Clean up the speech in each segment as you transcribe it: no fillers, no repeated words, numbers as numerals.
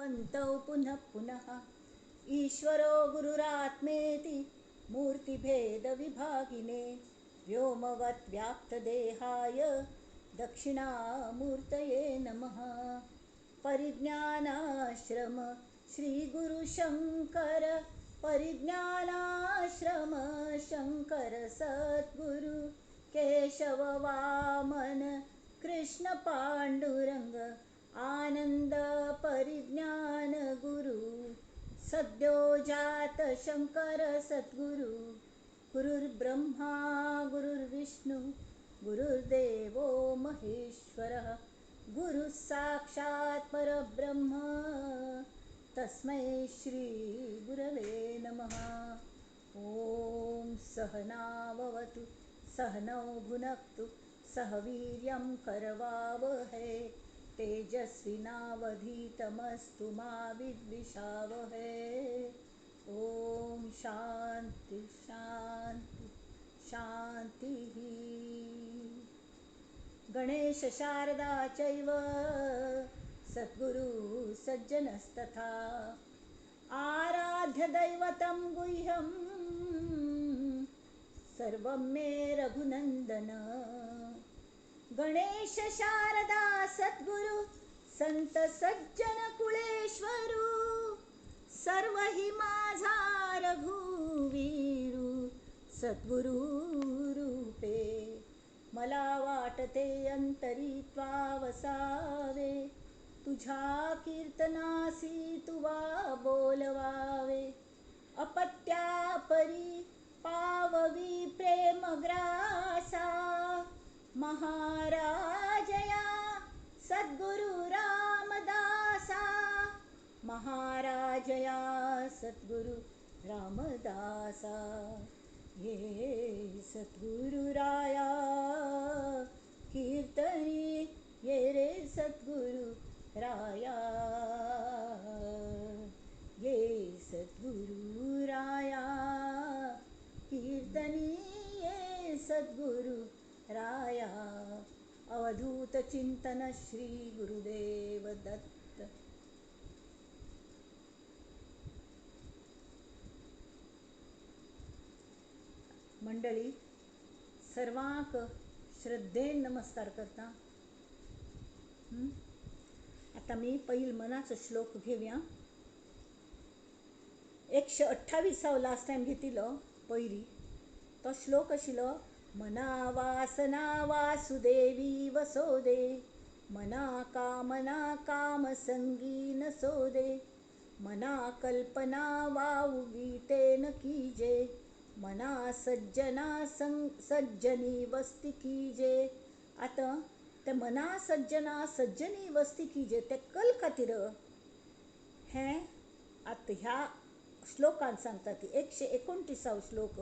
पन्तौ पुनः पुनः ईश्वरो गुरुरात्मेति मूर्तिभेदविभागिने व्योमवद्व्याप्तदेहाय दक्षिणामूर्तये नमः। परिज्ञानाश्रम श्रीगुरुशङ्कर परिज्ञानाश्रम शङ्कर सद्गुरु केशव वामन कृष्ण पाण्डुरङ्ग आनंद परिज्ञान गुरु सद्यो जात शंकर सद्गुरु गुरुर्ब्रह्मा गुरुर्विष्णु गुरुर्देवो महेश्वरः गुरुः साक्षात् परब्रह्म तस्मै श्री गुरवे नमः। ॐ सहनाववतु सहनौ भुनक्तु सह वीर्यं करवावहै तेजस्विनावधीतमस्तु मा विद्विषावहै। ॐ शान्ति शान्ति शान्तिः। गणेश शारदा चैव सद्गुरु सज्जनस्तथा आराध्य दैवतं गुह्यं सर्वं मे रघुनन्दन। गणेश शारदा सद्गुरु संत सज्जन कुळेश्वरू सर्व हि माझा रघुवीरू सद्गुरु रूपे मला वाटते अंतरी त्वा वसावे तुझ्या कीर्तनासी तुवा बोलवावे अपत्या परी पाववी प्रेमग्रासा महाराजया सद्गुरु रामदासा महाराजया सद्गुरु रामदासा ये सद्गुरु राया कीर्तनी ये रे सद्गुरु राया ये सद्गुरु राया कीर्तनी ये सद्गुरु राया। अवधूत चिंतन श्री गुरुदेव दत्त। मंडळी सर्वांक श्रद्धेन नमस्कार करता। आता मी पहिल मनाचा श्लोक घेऊया। 128 लास्ट टाइम घेतिलो पयली तो श्लोक आशिल्लो मना वासना वासुदेवी वसोदे मना काम संगी नसोदे मना कल्पना वावुगीते न कीजे मना सज्जना सज्जनी वस्ती कीजे। आता ते मना सज्जना सज्जनी वस्ती कीजे ते कल खातीर हें आता ह्या श्लोकान सांगता ती 129 श्लोक।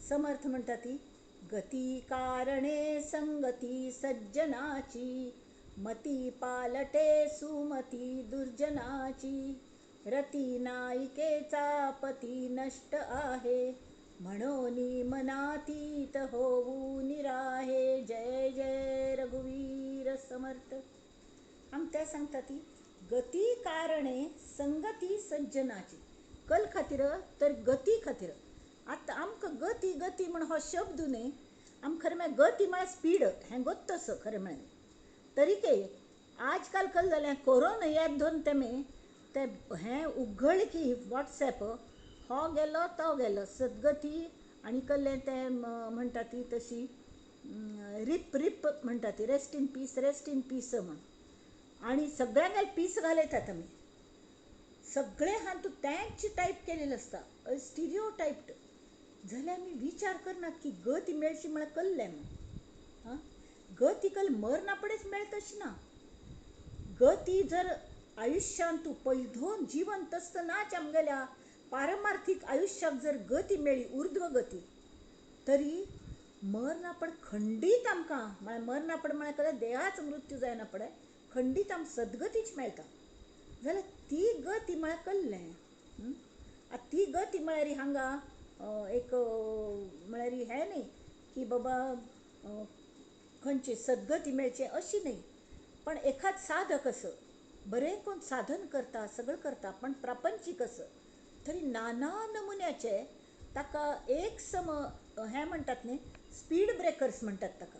समर्थ म्हणता ती गती कारणे संगती सज्जनाची मती पालटे सुमती दुर्जनाची रती नायिकेचा पती नष्ट आहे म्हणोनी मनातीत होऊ निराहे। जय जय रघुवीर समर्थ। आमच्या सांगता ती गती कारणे संगती सज्जनाची कल खातीर तर गती खातीर। आता आमकां गती गती म्हण हो शब्द न्ही आम खरें म्हळ्यार गती म्हळ्यार स्पीड हें गोत्तस खरें म्हळ्यार तरीके आज काल कल जालें कोरोना याद दोन तेमी ते हें उघड की वॉट्सॅप हो गेलो तो गेलो सद्गती आनी कसलें तें म्हणटा ती तशी रिप रिप म्हणटा ती रेस्ट इन पीस म्हण आनी सगळ्यांक पीस घालयतात आमी सगळे हां तूं तेंच टायप केलेलें आसता स्टिरियो टायप्ड जाल्यार आमी विचार करनात की गती मेळची म्हळ्यार कल्लें हां गती कल मरना पडेच मेळत अशी ना। गती जर आयुश्यान तूं पयलधोन जिवंत आसतनाच आमगेल्या पारमार्थीक आयुश्याक जर गती मेळ्ळी ऊर्ध्व गती तरी मरना पड खंडीत आमकां म्हळ्यार मरना पड म्हळ्यार देहाचो मृत्यू जायना पडे खंडीत आमकां सद्गतीच मेळटा जाल्यार ती गती म्हळ्यार कल्लें। ती गती म्हळ्यार हांगा एक म्हळ्यार हें न्ही की बाबा खंयची सद्गती मेळची अशी न्ही पण एखाद साधक असो बरे कोण साधन करता सगळं करता पण प्रापंचिक असं तरी नाना नमुन्याचे ताका एक सम हे म्हणटात न्ही स्पीड ब्रेकर्स म्हणटात ताका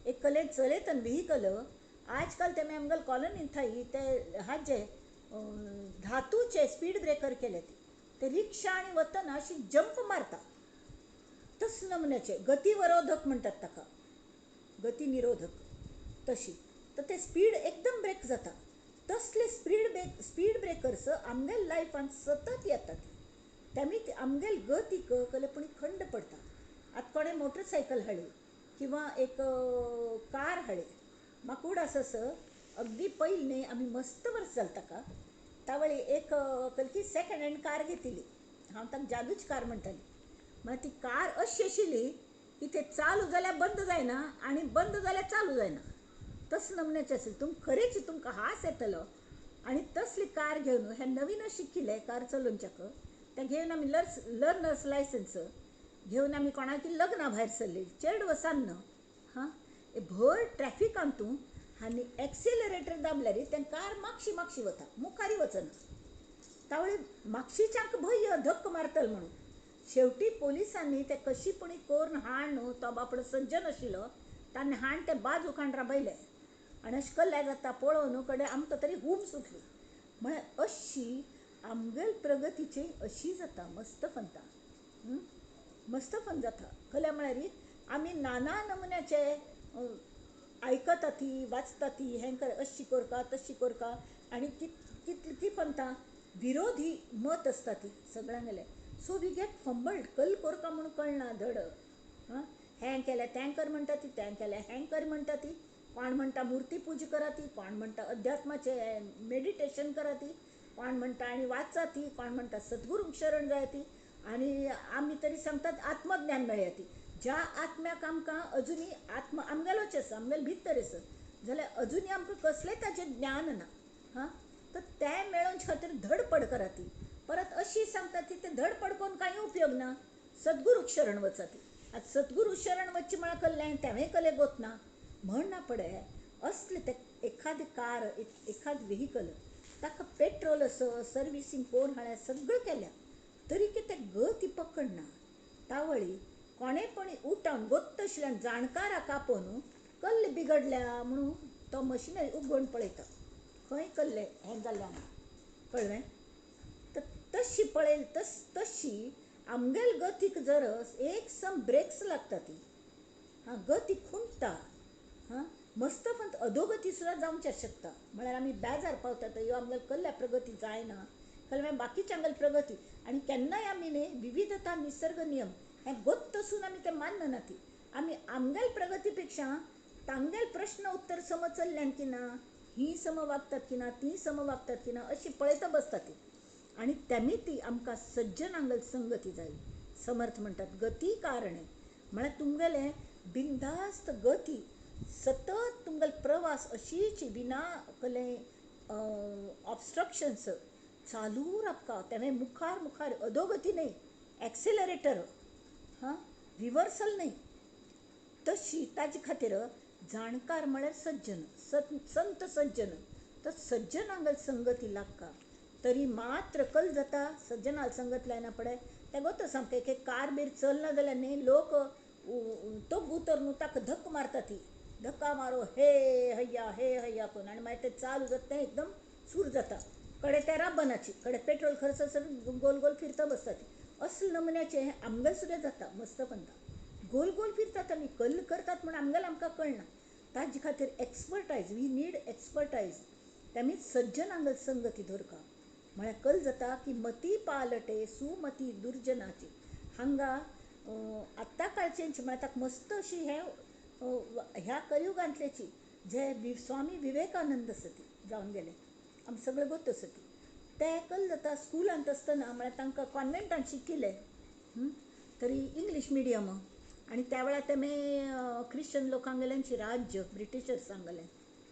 एक कले चलयतन व्हेहिकल आजकाल तेमी आमगेल कॉलनीन थाई ते हाजे धातूचे स्पीड ब्रेकर केले ते रिक्षा आणि वतना अशी जंप मारता तस नमुन्याचे गतिवरोधक म्हणटात ताका गती निरोधक तशी तर ते स्पीड एकदम ब्रेक जाता तसले स्पीड ब्रेकर्स आमगेल लायफान सतत येतात त्यामी आमगेल गतीक कलेपणी खंड पडता आतां कोणें मोटरसायकल हाडी किंवा एक कार हाडे म्हाका आसा अगदी पयलीं न्ही आमी मस्त वर्स जालें ताका तावळी एक कलकी सेकंड हँड कार घेतिली हांव ताका जादूच कार म्हणटाली म्हळ्यार ती कार अशी आशिल्ली की ते चालू जाल्यार बंद जायना आनी बंद जाल्यार चालू जायना तस नमुन्याचें आसलें खरेंच तुमकां हांस येतलो आनी तसली कार घेवन हे नवीनच शिकिल्ले कार चलोवच्याक ते घेवन आमी लर्नर्स लायसन्स घेवन आमी कोणाकी लग्ना भायर सरली चेड वसान्न हां भर ट्रॅफिकान तूं आनी एक्सिलरेटर दाबल्यार तें कार मागशी वता मुखारी वचना तावळे मागशीच्यांक भंय धक्क मारतल म्हणून शेवटी पोलिसांनी ते कशीपणी कोरून हाण न्हू तो बापडो सज्जन आशिल्लो ताणें हाण ते बाजूकान राबयले आनी अशें कल्ल्या जाता पळोवन कडेन आमकां तरी हूम सुटली म्हळ्यार अशी आमगेल प्रगतीची अशी जाता मस्त फनता मस्त फन जाता कल्या म्हळ्यार आमी नाना नमुन्याचे आयकता ती वाचता ती हें कर अशी करता तशी करता आनी कितली फनता विरोधी मत आसता ती सगळ्यांगेले सो वी गेट फंबल्ड कल करता म्हणून कळना धड हें केलें तें कर म्हणटा ती तें केलें हें कर म्हणटा ती कोण म्हणटा मुर्ती पूजा करा ती कोण म्हणटा अध्यात्माचे मेडिटेशन करा ती कोण म्हणटा आनी वाचा ती कोण म्हणटा सद्गुरूंक शरण जाय ती आनी आमी तरी सांगतात आत्मज्ञान मेळया ती ज्या आत्म्याक आमकां अजुनी आत्म आमगेलोच आसा आमगेले भितर आसा जाल्यार अजुनी आमकां कसलें ताचें ज्ञान ना हां तर तें मेळोवचे खातीर धडपड करा ती परत अशी सांगता ती ते धडपड करून कांय उपयोग ना सद्गुरूक शरण वचा ती आतां सद्गुरू शरण वचची म्हळ्यार कल्लें तेवें कले गोतना म्हणना पडे असले ते एखादी कार एखाद व्हेहिकल ताका पेट्रोल असो सर्विसींग कोण हाळ्या सगळं केल्या तरी की ते गती पकडना तावळी कोणेपणी उठावन गोत्त आशिल्ल्यान जाणकाराक आपोवन कल्ले बिगडल्या म्हणून तो मशिनरी उगडून पळयता खंय कल्ले हें जाल्लें कळ्ळें तर तशी पळयली तशी आमगेल गतीक जर एक सम ब्रेक्स लागता ती हां गती खुंटता हां मस्त पण अधोगती सुद्दां जावंचे शकता म्हळ्यार आमी बेजार पावतात ह्यो आमगेल कसल्या प्रगती जायना कळ्ळें बाकीच्या आमगेल प्रगती आनी केन्नाय आमी न्ही विविधता निसर्ग नियम हें गोत्त आसून आमी तें मानना ती आमी आमगेल प्रगती पेक्षा तांगेल प्रश्न उत्तर सम चल्ल्यान की ना ही सम वागतात की ना ती सम वागतात की ना अशी पळयता बसता ती आनी तेमी ती आमकां सज्जनांगल संगती जाय समर्थ म्हणटात गती कारणे म्हळ्यार तुमगेलें बिंदास्त गती सतत तुमगेल प्रवास अशीच विना कले ऑब्स्ट्रक्शन्स चालू रावता तेवें मुखार अधोगती न्ही एक्सिलरेटर हां रिवर्सल न्ही तशी ताजे खातीर जाणकार म्हळ्यार सज्जन संत सज्जन तर सज्जनांगल संगती लागता तरी मात्र कल जाता सज्जनाल संगत लायना पडे ते गोत सामकें एक कार बीर चलना जाल्यार न्ही लोक तो उतर न्हू ताका धक्क मारता ती धक्का मारो हे हैया करून आनी मागीर तें चालू जाता तें एकदम सूर जाता कडे त्या राबनाची कडे पेट्रोल खर्च सर गोल गोल फिरता बसता ती असले नमुन्याचें आमगेल सुद्दां जाता मस्त पंता गोल फिरतात आमी कल्ल करतात म्हण आमगेल आमकां कळना ताजे खातीर एक्सपर्टायज वी नीड एक्सपर्टायज तेमी सज्जनांगल संगती धरका म्हळ्यार कल जाता की मती पालटे सुमती दुर्जनाची हांगा आत्ता काळचेंची म्हळ्यार ताका मस्त अशी ह्या कलियुगांतल्याची जे स्वामी विवेकानंद आसा ती जावन गेले आमी सगळे गोत आसा ती ते कल जाता स्कुलांत आसतना म्हळ्यार तांकां कॉन्वेंटान शिकिल्ले तरी इंग्लीश मिडियम आनी त्या वेळार तेमी क्रिश्चन लोकांगेल्यांची राज्य ब्रिटिशर्सांगेलें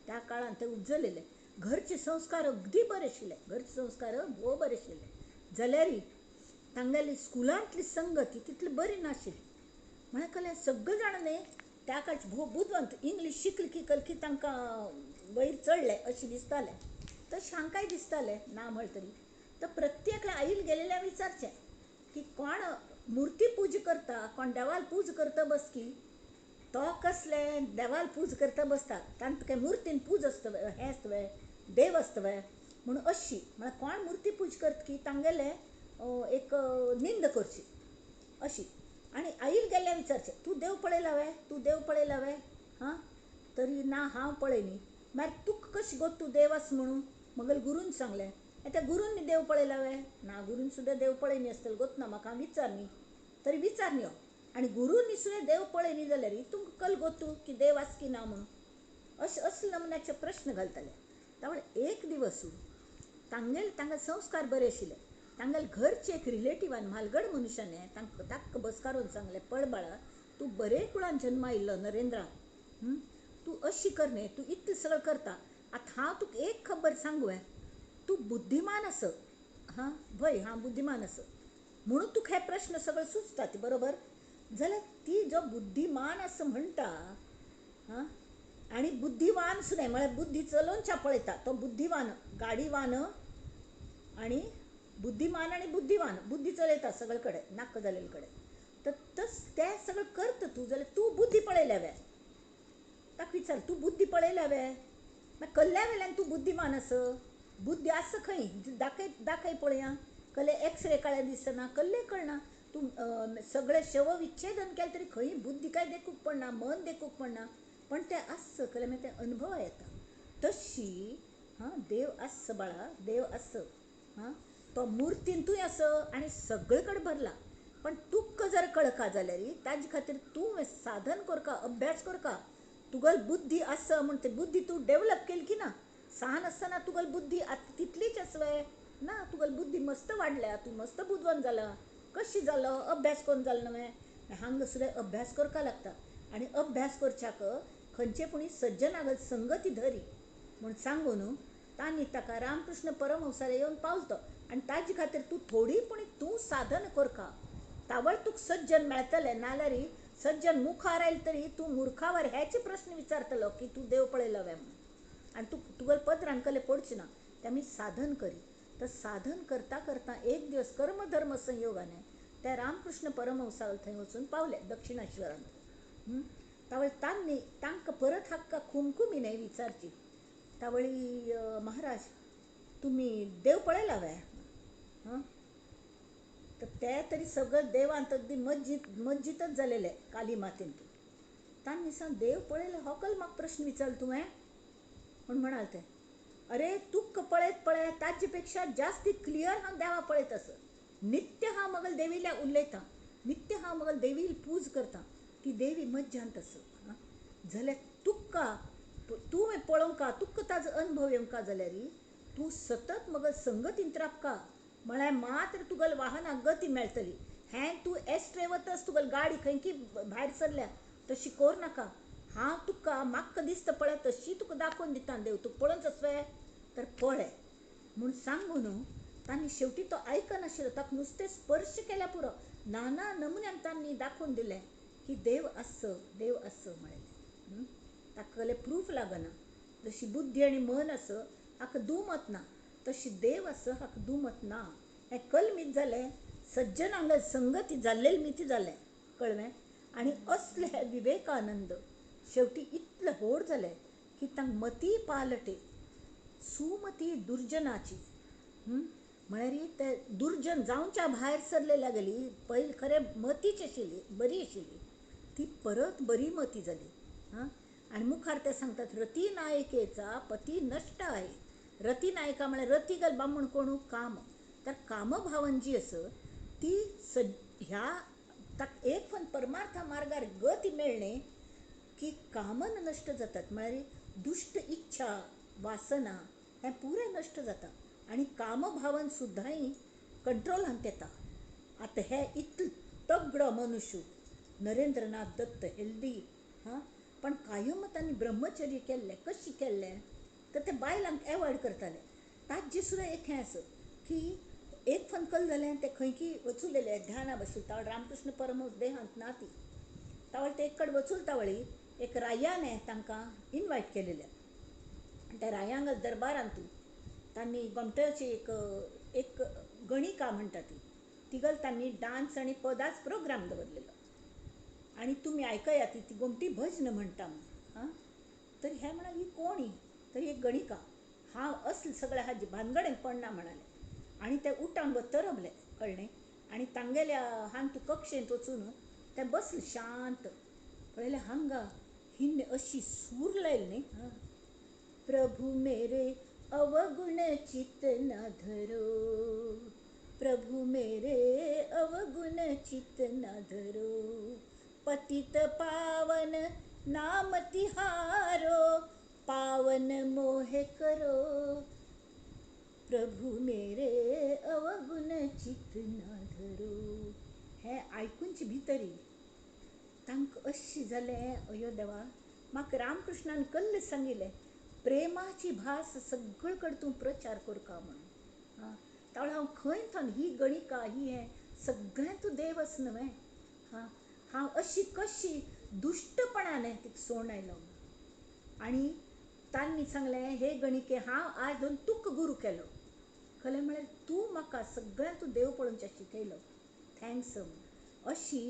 त्या काळान ते उपजलेले घरचे संस्कार अगदी बरे आशिल्ले घरचे संस्कार भोव बरे आशिल्ले जाल्यारय तांगेली स्कुलांतली संगती तितली बरी नाशिल्ली म्हळ्यार कळ्ळें सगळे जाण न्ही त्या काळचे भोव बुदवंत इंग्लीश शिकली की तांकां वयर चडले अशें दिसतालें तशें हांकांय दिसतालें ना म्हळ तरी. तर प्रत्येकल्या आईल गेलेल्या विचारचें की कोण मुर्ती पूज करता, कोण देवाल पूज करता बसकी, तो कसले देवाल पूज करता बसता, तांत काय मुर्तीन पूज आसता हें आसता देव आसता म्हणून अशी म्हळ्यार कोण मुर्ती पूज करता की तांगेले एक निंद करची अशी. आनी आईल गेल्ले विचारचें, तूं देव पळयला तूं देव पळयला हां. तरी ना हांव पळयनी. मागीर तुका कशें गो तूं देव आसा म्हणून मगल गुरून सांगलें. त्या गुरून देव पळयला ना, गुरून सुद्दां देव पळयनी आसतलें गोत ना म्हाका विचारनी. तरी विचारनी आनी गुरून सुद्दां देव पळयनी जाल्यार तुमकां कल गो तूं की देव आसा की ना म्हणून. असले नमुन्याचे प्रश्न घालताले. त्यामुळे एक दिवस तांगे संस्कार बरे आशिल्ले. तांगेले घरचे एक रिलेटिवान म्हालगड मनशाने ताका बसकारून सांगलें, पळ बाळा, तूं बरे कुळान जल्मा आयिल्लो नरेंद्रा. तूं अशी कर न्ही, तूं इतलें सगळं करता. आतां हांव तुका एक खबर सांगू तूं बुद्धिमान आस. हां भय हांव बुद्धिमान आस म्हणून तुका हे प्रश्न सगळे सुचतात बरोबर. जाल्यार ती जो बुद्धिमान आस म्हणटा हां, आनी बुद्धिवान सुद्दां म्हळ्यार बुद्धी चलोवनच्या पळयता तो बुद्धिवान, गाडीवान आनी बुद्धिमान आनी बुद्धिवान, बुद्धी चलयता सगळे कडेन नाक्क जालेले कडेन. तर तें सगळें करता तूं जाल्यार तूं बुद्धी पळयल्या ताका विचार, तूं बुद्धी पळयल्या मागीर कल्ल्या वेल्यान तूं बुद्धिमान आस. बुद्धी आसा खंय दाखय पळया. कल्ले एक्सरे काळ्या दिसना, कल्ले कळना. तूं सगळे शव विच्छेदन केलें तरी खंय बुद्धी काय देखूक पडना, मन देखूक पडना. पण तें आस कल्ले मागीर तें अनुभवा येता. तशी देव आस बाळा, देव आस. तो मुर्तींतूय आस आनी सगळे कडेन भरला. पण तुका जर कळका जाल्यार ताजे खातीर तूं साधन करका, अभ्यास करका. तुगेल बुद्धी आस म्हण ते बुद्धी तूं डेवलप केली की ना. सान आसतना तुगेल बुद्धी आतां तितलीच आस ना, तुगेल बुद्धी मस्त वाडल्या, तूं मस्त बुद्धवान जाला. कशी जालो अभ्यास करून जालो न्हय. हांगा सुद्दां अभ्यास करका लागता. आनी अभ्यास करच्याक खंयचे पूण सज्जनागल संगती धरी म्हूण सांगून तांणी ताका रामकृष्ण परमहंसार येवन पावलो. आनी ताजे खातीर तूं थोडी पूण तूं साधन करका. तावळ तुका सज्जन मेळटले, नाल्यार सज्जन मुखार आयले तरी तूं मुर्खावर हेचे प्रश्न विचारतलो की तूं देव पळयलो म्हणून. आनी तुगेल पदरान कले पडचे ना. ते आमी साधन करी. तर साधन करता करता एक दिवस कर्मधर्म संयोगाने त्या रामकृष्ण परमहंसाल थंय वचून पावले दक्षिणेश्वरान. तावळे तांकां परत हाक्का खुमखुमीने विचारची, तावळी महाराज तुमी देव पळयला तर ते तरी सगळं देवांत अगदी मज्जितच जालेले काली मातेन. तांणी सांग देव पळयला हो कल म्हाका प्रश्न विचारलो तुवें म्हूण म्हणाल ते. अरे तुका पळयत ताजे पेक्षा जास्ती क्लियर हांव देवा पळयत आस. नित्य हांव मगल देविल्या उलयतां, नित्य हांव मगल देवी पूज करतां. ती देवी मज्जांत आस. जाल्यार तुका तुवें पळोवंका, तुका ताजो अनुभव येवंका जाल्यार तूं सतत मगल संगतींत रावका. म्हळ्यार मात्र तुगेल वाहनाक गती मेळटली. हें तूं एस्ट्रे वतस तुगेल गाडी खंय की भायर सरल्या तशी कोर नाका. हांव तुका म्हाका दिसता पळय तशी तुका दाखोवन दिता देव. तुका पळोवंक जाय तर पळय म्हूण सांगून तांणी शेवटी तो आयकनाशिल्लो. ताका नुस्तें स्पर्श केल्या पुरो नाना नमुन्यान तांणी दाखोवन दिलें की देव आस, देव आस म्हळें. ताका कसलें प्रूफ लागना. जशी बुद्धी आनी मन आस हाका दुमत ना, तशी देव आस हाका दुमत ना. हें कल्मीत जालें, सज्जनांगल संगती जाल्लेली मिती जालें कळ्ळें. आनी असले हे विवेकानंद शेवटी इतले व्हड जाले की तांकां मती पालटे सुमती दुर्जनाची. म्हळ्यार ते दुर्जन जावच्या भायर सरलेल्या गेली पयलीं खरें मतीच आशिल्ली, बरी आशिल्ली, ती परत बरी मती जाली. आनी मुखार ते सांगतात रती नायिकेचा पती नष्ट आहे. रती नायिका म्हळ्यार रती गल बामण कोण काम. तर कामभावन जी आस ती ह्या ताका एक फन परमार्था मार्गार गती मेळ्ळें की कामन नश्ट जातात. म्हळ्यार दुष्ट इच्छा वासना हें पुरें नश्ट जाता आनी कामभावन सुद्दां कंट्रोलांत येता. आतां हे इतलो तगडो मनुश्य नरेंद्रनाथ दत्त हेल्दी पण कायम तांणी ब्रह्मचर्य केल्लें. कशें केल्लें तर ते बायलांक एवॉयड करताले. ताजें सुद्दां एक हें आसा की एक फन कल जालें ते खंय की वचूलेले ध्याना बसून. तावळ रामकृष्ण परमहंस देहांत ना ती. तावळ ते एक कडेन वचून तावळी एक रायाने तांकां इनवायट केलेलें. त्या रायांगल दरबारांत त्यांनी गोमट्याची एक गणिका म्हणटा तिगल त्यांनी डान्स आणि पदाच प्रोग्राम दवरलेलो आणि तुम्ही ऐकया ती गोमटी भजन म्हणटा हां. तर ह्या म्हणा ही कोण ही तरी एक गणिका हा असलं सगळ्या हाजी भानगडें पडना म्हणाले आणि ते उठान व तरबले कळणे आणि तांगेल्या हांग तू कक्षेंत वचून ते बसले शांत पळयले हांगा हिन्ने अशी सूर लायल न्ही हां. प्रभु मेरे अवगुण चित्त न धरो, प्रभु मेरे अवगुण चित्त न धरो, पतित पावन नाम तिहारो, पावन मोहे करो, प्रभु मेरे अवगुण चित्त न धरो. हे ऐकूनची भितरी तांक अशी जालें अयो देवा म्हाका रामकृष्णान कल्ल सांगिल्लें प्रेमाची भास सगळे कडेन तूं प्रचार करता म्हणून हां. त्यावेळेस हांव खंय थान ही गणिका ही हें सगळें तूं देवच न्हय हां. हांव अशी कशी दुश्टपणान तिका सोडून आयलो आनी तांणी सांगलें हे गणिके हांव आज दोन तुका गुरू केलो खरें म्हळ्यार तूं म्हाका सगळें तूं देव पळोवनचें शिकयलो थँक्स अशी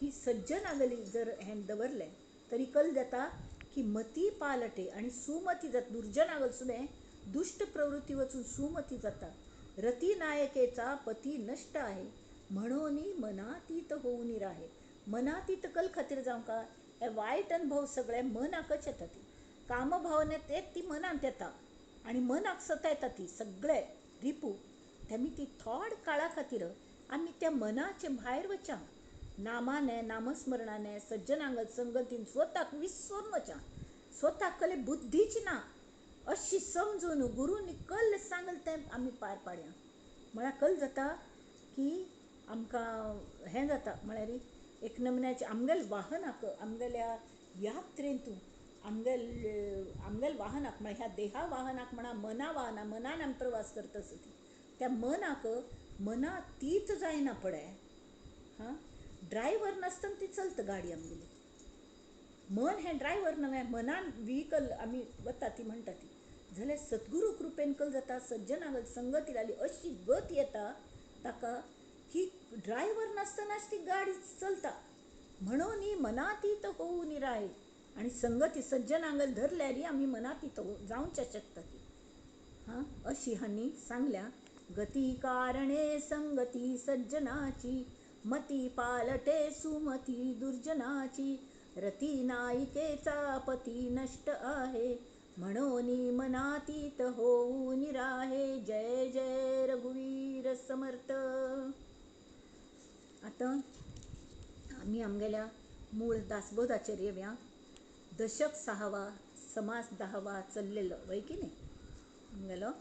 ही सज्जनागली जर हें दवरलें तरी कल जाता की मती पालटे आणि सुमती जाता दुर्जनागल सुद्धा दुष्ट प्रवृत्ती वचून सुमती जाता. रती नायकेचा पती नष्ट आहे म्हणून मनातीत होऊन राहे. मनातीत कल खातीर जावं का हे वायट अनुभव सगळे मनाकच येता ती कामभावनेत येत ती मनांत येता आणि मनाक सतायता ती सगळे रिपू तेमी ती थोड काळा खातीर आमी त्या मनाचे भायर वचा नामाने नामस्मरणाने सज्जनांगत संगतीन स्वताक विसरून वचा स्वताक कले बुद्धीची ना अशी समजून गुरूनी कल सांगल तें आमी पार पाडया म्हळ्यार कल जाता की आमकां हें जाता म्हळ्यार एक नमन्याचे आमगेल वाहनाक आमगेल्या यात्रेंतूं आमगेल वाहनाक म्हळ्यार ह्या देहा वाहनाक म्हणा मना वाहना मनान आमी प्रवास करता आसतना त्या मनाक मनातीत जायना पडे हां. ड्रायव्हर नासतना ती चलता गाडी आमगेली मन हें ड्रायव्हर न्हय मनान व्हिकल आमी वता ती म्हणटा ती जाल्यार सद्गुरू कृपेन कल जाता सज्जनागल संगती जाली अशी गत येता ताका की ड्रायव्हर नासतनाच ती गाडी चलता म्हणून मनातीत होऊन राय आणि संगती सज्जनांगल धरल्यारी आमी मनातीत जावंच्या शकता ती हां. अशी हांनी सांगल्या गती कारणे संगती सज्जनाची मती पालटे सुमती दुर्जनाची रती नायिकेचा पती नष्ट आहे म्हणून मनातीत होऊन राहे. जय जय रघुवीर समर्थ. आता आम्ही आमगेल्या मूळ दासबोधाचेर येवया. दशक 6वा समास 10वा चल्लेलो वय की न्ही आमगेलो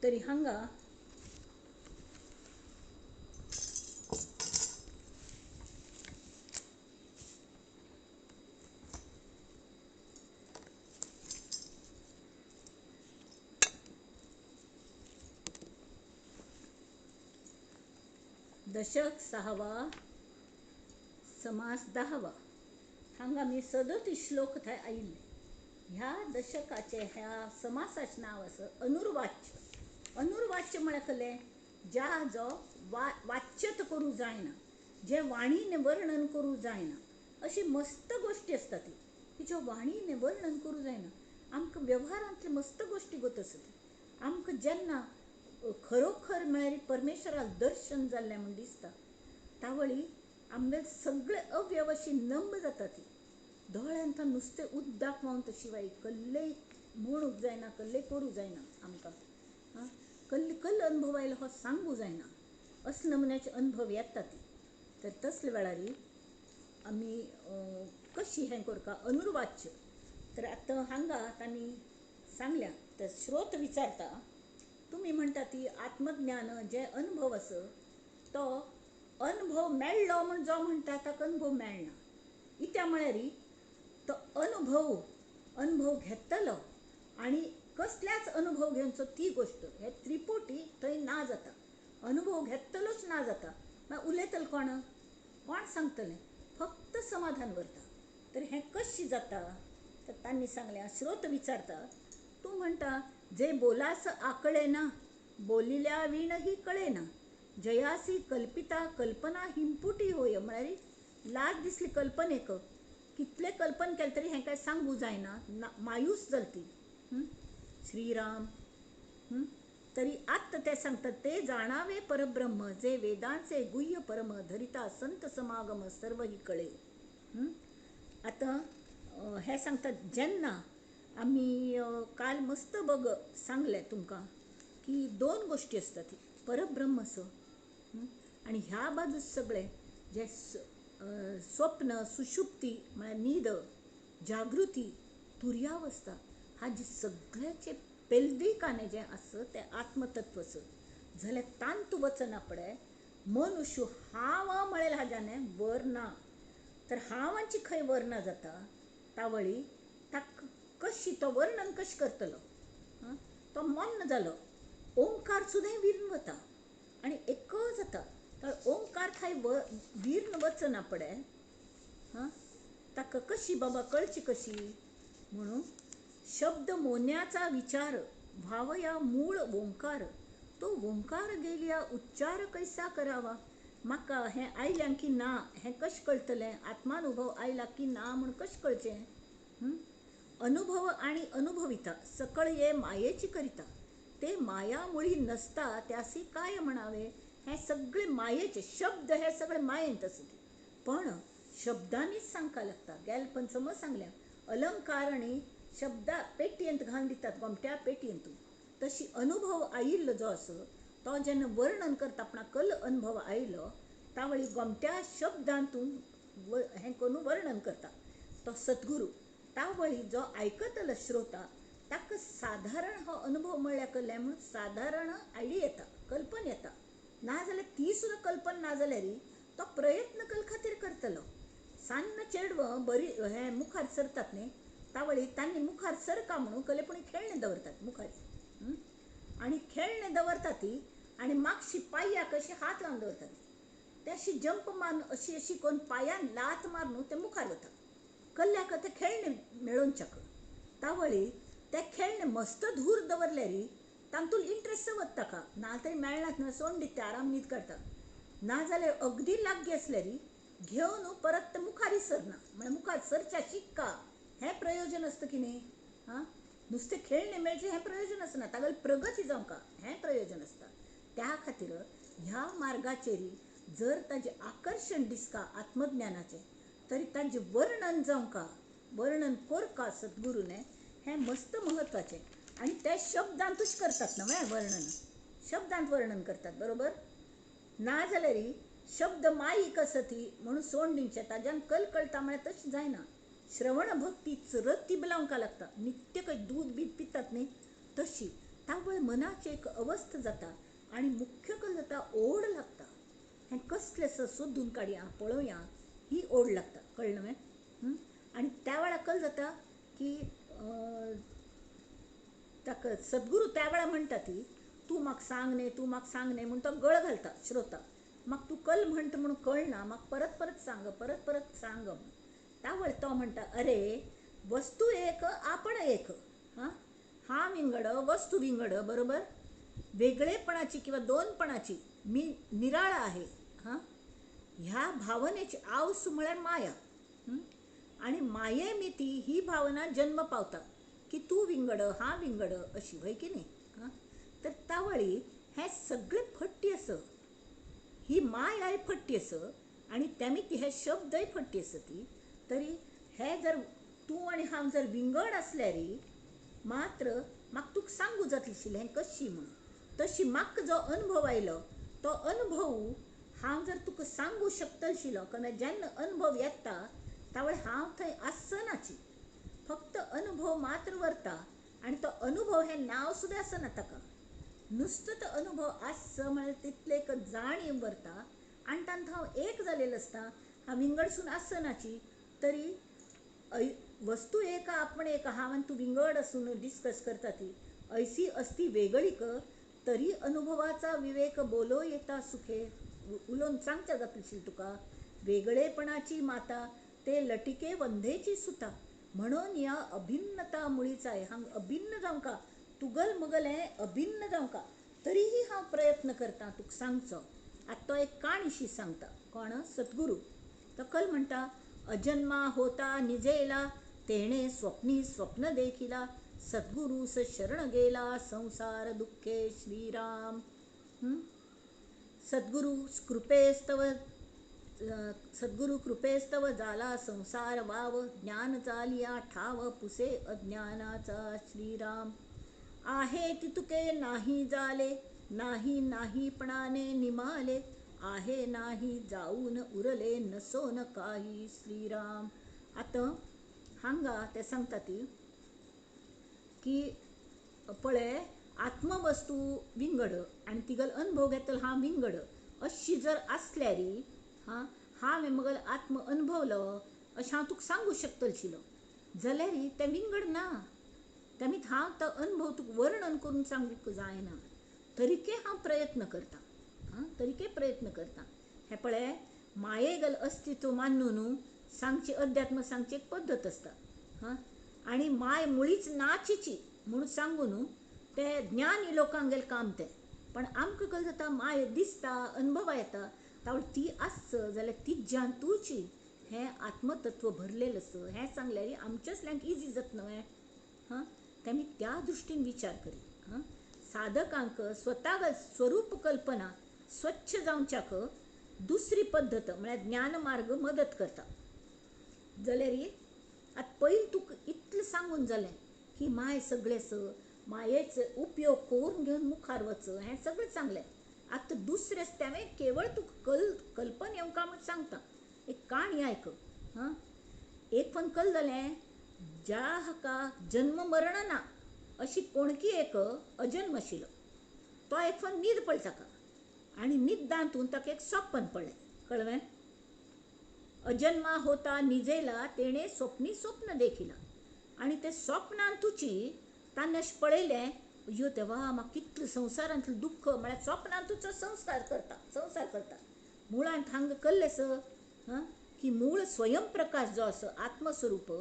तरी हांगा दशक 6वा समास 10वा हांगा मी 37 श्लोक थंय आयिल्ले ह्या दशकाचे ह्या समासाचें नांव आसा अनुर्वाच्य. अनुर्वाच्य म्हळ्यार खलें ज्या जो वाच्यत करूं जायना जे वाणीने वर्णन करूं जायना अशी मस्त गोष्टी आसता ती ज्यो वाणीने वर्णन करूं जायना आमकां व्यवहारांतले मस्त गोष्टी गत आसता आमकां जेन्ना खरोखर म्हळ्यार परमेश्वराक दर्शन जाल्लें म्हण दिसता तावळी आमगे सगळे अव्यवस्थी नंब जाता ती दोळ्यांत नुस्तें उद्दाक व्हांवता शिवाय कल्लेय म्हणूंक जायना कल्लेय करूं जायना आमकां हां. कल्ल अनुभव आयलो हो सांगूं जायना असले नमुन्याचे अनुभव येता ती तर तसले वेळार आमी कशी हें करता अनुर्वाच्य. तर आतां हांगा तांणी सांगल्या तर श्रोत विचारता तुम्ही म्हणटा ती आत्मज्ञान जे अनुभव आसा तो अनुभव मेळ्ळो म्हण जो म्हणटा ताका अनुभव मेळना कित्या म्हळ्यार तो अनुभव घेतलो आणि कसल्याच अनुभव घेवचो ती गोष्ट हे त्रिपुटी थंय ना जाता. अनुभव घेतलोच ना जाता मागीर उलयतलो कोण सांगतलें? फक्त समाधान व्हरता. तर हें कशी जाता? तर तांणी सांगलें, श्रोत विचारता, तूं म्हणटा जे बोलास आकळे ना, बोलिल्या वीण ही कळेना, जयासी कल्पिता कल्पना हिंपुटी होय. म्हळ्यार लाज दिसली कल्पनेक, कितले कल्पन केले तरी हें काय सांगू जायना, मायूस जाली ती. श्रीराम तरी आत्त ते सांगतात, ते जाणावे परब्रह्म, जे वेदांचे गुह्य परम, धरिता संत समागम सर्व ही कळे. आता हे सांगतात, जेन्ना आम्ही काल मस्त बघ सांगले तुमकां की 2 गोष्टी असतात, परब्रह्म आणि ह्या बाजूस सगळे जे स्वप्न, सुषुप्ती म्हळ्यार न्हीद, जागृती, तुर्यावस्था, हाजी सगळ्याचे पेलदिकाने जे असं ते आत्मतत्वच जाल्यार तांत वचना पडे मनुष्य हांव म्हळेल हाज्याने वर ना. तर हांवाची खंय वर्णा जाता तावळी ताक कशी तो वर्णन कशें करतलो? तो मौन जालो, ओंकार सुद्दां विर्न वता आणि एक जाता. तर ओंकार थंय विर्न वचना पडे ताका कशी बाबा कळची कशी? म्हणून शब्द मोन्याचा विचार व्हावया मूळ ओंकार, तो ओंकार गेलिया उच्चार कैसा करावा. म्हाका हें आयल्यां की ना हें कशें कळटलें? आत्मानुभव आयला की ना म्हूण कशें कळचें? अनुभव आणि अनुभविता सकळ ये मायेची करिता, ते मायामुळी नसता त्यासी काय म्हणावे. हे सगळे मायेचे शब्द, हे सगळे मायेंत असते, पण शब्दांनीच सांगता लागता. गेल पंचम सांगल्या, अलंकारणी शब्दा पेटयेंत घालून दितात, गोमट्या पेटयेंत. तशी अनुभव आयिल्लो जो असो तो जेन्ना वर्णन करता, आपणा कल अनुभव आयलो तावळी गोमट्या शब्दांतून हें करून वर्णन करता तो सद्गुरू. तावळी जो आयकतलो श्रोता ताका साधारण हो अनुभव म्हळ्ळ्या कल्ल्या म्हणून साधारण आयडिया येता, कल्पना येता. नाजाल्यार ती सुद्दां कल्पना ना जाल्यार तो प्रयत्न कल खातीर करतलो. सान्न चेडवं बरी हें मुखार सरतात न्ही, तावळी तांणी मुखार सरका म्हणून कलेपणी खेळणे दवरतात मुखार, आणि खेळणे दवरता ती आणि मागशी पांयाक अशी हात लावन दवरतात. ते अशी जंप मारून अशी कोण पांयान लात मारून ते मुखार वता. कल्ल्याक ते खेळणे मेळोवच्याक तावळी ते खेळणे मस्त धूर दवरल्यार तांतून इंट्रस्ट वता ताका. ना तरी मेळनात न्हू, सोंड दिता आराम न्हीद काडटा. नाजाल्यार अगदी लागीं असल्यार घेवन परत मुखारी सरना, म्हळ्यार मुखार सरच्या शिक्का हें प्रयोजन असतं की न्ही. नुसते खेळणे मेळचे हें प्रयोजन आसना, तागेली प्रगती जावंका हें प्रयोजन आसता. त्या खातीर ह्या मार्गाचेर जर ताजें आकर्शण दिसता आत्मज्ञानाचें, तरी तांचें वर्णन जावंका, वर्णन कोरका सद्गुरूने, हें मस्त म्हत्वाचें. आणि ते शब्दांतूच करतात न्हय वर्णन, शब्दांत वर्णन करतात बरोबर. नाजाल्यार शब्द माईक असती म्हणून सोंड दिवचें, ताज्यान कल कळटा म्हळ्यार तशें जायना. श्रवण भक्ती चरत तिबलावंका लागता, नित्य कशें दूध बीद पितात न्ही तशी. तावळ मनाची एक अवस्था जाता आणि मुख्य कल जाता ओढ लागता. हें कसलें सोदून काडया पळोवया ही ओढ लागता, कळ्ळें न्हय. आणि त्या वेळा कल जाता की ताका सद्गुरू त्या वेळा म्हणटा ती, तूं म्हाका सांग न्ही, तूं म्हाका सांग न्ही म्हूण तो गळ घालता श्रोता. म्हाका तूं कल म्हणटा म्हणून कळना, म्हाका परत परत सांग, परत परत सांग म्हूण. तावळ तो म्हणटा, अरे वस्तू एक आपण एक, हा विंगड वस्तू विंगड बरोबर. वेगळेपणाची किंवा दोनपणाची मी निराळा आहे. ह्या भावनेची आवस म्हळ्यार माया, आणि माये मिती ही भावना जन्म पावता की तू विंगड हा विंगड अशी, होय की न्ही. तर तावळी हे सगळे फट्टी आस, ही माय फट्टी आस आणि त्यामिती हे शब्दय फट्टी आसती. तरी हे जर तूं आणि हांव जर विंगड असल्यार मात्र म्हाका तुका सांगू जातलें आशिल्लें हें कशी म्हणून. तशी म्हाका जो अनुभव आयलो तो अनुभव हांव जर तुका सांगू शकतलो आशिल्लो, कारण जेन्ना अनुभव येता तावळे हांव थंय आसनाची, फक्त अनुभव मात्र व्हरता. आणि तो अनुभव हें नांव सुद्दां आसना ताका, नुसतो तो अनुभव आस म्हळ्यार तितले एक जाणीव व्हरता. आणि तांत हांव एक जालेलो आसता, हांव विंगडसून आसनाची तरी वस्तू एक आपण एक हा म्हण तू विंगड असून डिस्कस करता ती ऐसी असती वेगळी क तरी अनुभवाचा विवेक बोलो येता सुखे. उलोन सांगता जातशील तुका वेगळेपणाची माता ते लटिके वंधेची सुता. म्हणून या अभिन्नता मुळीचा आहे. हा अभिन्न जाऊ का तुगल मुगल आहे अभिन्न जाऊ का तरीही हा प्रयत्न करता तुक सांगचो. आता तो एक काणीशी सांगता कोण सद्गुरू तकल म्हणता अजन्मा होता निजेला तेणे स्वप्नी स्वप्न देखिला. सद्गुरूस शरण गेला संसार दुःखे श्रीराम. सद्गुरू कृपेस्तव सद्गुरु कृपेस्तव झाला संसार वाव. ज्ञान चालिया ठाव पुसे अज्ञानाचा श्रीराम. आहे तितुके नाही झाले नाही नाहीपणाने निमाले. आहे नाही जाऊन उरले नसोन काही श्रीराम. आता हांगा ते सांगता ती की पळे आत्मवस्तू विंगड आणि तिगल अनुभव घेतल हा विंगड अशी जर असल्यारी हांवें मगल आत्म अनुभवलो अशें हांव तुका सांगू शकतलशिलो जाल्यार तें विंगड ना. तेमीत हांव तो अनुभव तुका वर्णन करून सांगूंक जायना. तरीके हांव प्रयत्न करतां तरीके प्रयत्न करतां. हे पळय मायेगल अस्तित्व मानून न्हू सांगची अध्यात्म सांगची एक पद्दत आसता. आणि माय मुळीच नाचीची म्हणून सांगून ते ज्ञानी लोकांगेल काम तें. पण आमकां कळत जाता माय दिसता अनुभवा येता तावळ ती आसच जाल्यार ती जांतूची हें आत्मतत्व भरलेलें आस हें सांगल्यार आमच्यासल्यांक इजी जाता न्हय. तेमी त्या दृश्टीन विचार करी. साधकांक स्वताक स्वरूप कल्पना स्वच्छ जावच्याक दुसरी पद्दत म्हळ्यार ज्ञानमार्ग मदत करता. जाल्यार आतां पयलीं तुका इतलें सांगून जालें की माय सगळें मायेचो उपयोग करून घेवन मुखार वच हें सगळें सांगलें. आतां दुसरें तें केवळ तुका कल्पन येवंका म्हूण सांगता. एक काणी आयक. एक पण कल जालें ज्या हाका जन्म मरण ना अशी कोणकी एक अजन्म आशिल्लो. तो एक पण न्हीद पडली ताका आनी न्हीद दांतून ताका एक स्वप्न पडलें. कळ्ळें. अजन्मा होता निजेला तेणे स्वप्नी स्वप्न देखिला. आणि ते स्वप्नान तुची ताणें अशें पळयलें अयो देवा म्हाका कितलें संवसारांतलें दुख्ख म्हळ्यार स्वप्नान तुजो संसार करता. मुळांत हांगा कल्लें की मूळ स्वयंप्रकाश जो आसा आत्मस्वरूप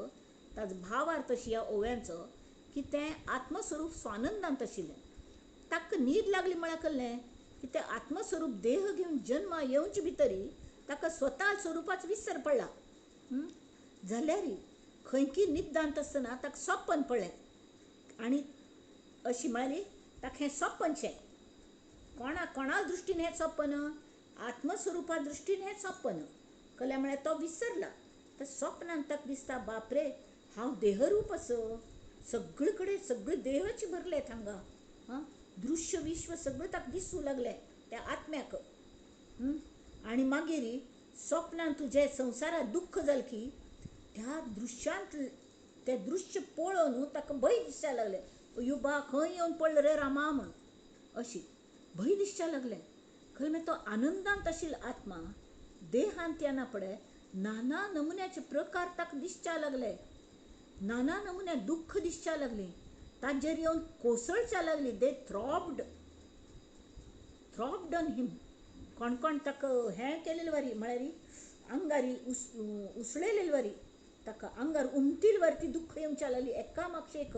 ताचो भावार्थ अशी ह्या ओव्यांचो की तें आत्मस्वरूप स्वानंदांत आशिल्लें. ताका न्हीद लागली म्हळ्यार कळ्ळें की तें आत्मस्वरूप देह घेवन जन्मा येवचे भितरी ताका स्वता स्वरुपाचो विसर पडला. जाल्यार खंयकी न्हिदांत आसतना ताका स्वप्न पडलें आनी अशी म्हळ्यारी ताका हें स्वप्नशें कोणा दृश्टीन हें स्वप्न आत्मस्वरुपा दृश्टीन हें स्वप्न. कळ्ळें. म्हळ्यार तो विसरला. त्या स्वप्नांत ताका दिसता बापरे हांव देहरूप सगळे कडेन सगळे देहच भरलेत हांगा. दृश्य विश्व सगळें ताका दिसूं लागलें त्या आत्म्याक. आनी मागीर स्वप्नांत तुजें संवसारांत दुख्ख जालें की त्या दृश्यांत तें दृश्य पळोवन ताका भंय दिसच्या लागलें. अयो बा खंय येवन पडलो रे रामा म्हण अशी भंय दिसच्या लागलें. खंय तो आनंदांत आशिल्लो आत्मा देहांत येना पळय नाना नमुन्याचे प्रकार ताका दिसच्या लागले. नाना नमुन्या दुख्ख दिसच्या लागलीं. ताजेर येवन कोसळच्या लागलीं. दे थ्रॉब्ड ऑन हिम. कोण ताका हें केलेलें वरी म्हळ्यार आंगारी उसळयलेली वरी ताका आंगार उमटील वरी ती दुख्ख येवच्या लागली एका मागशें एक.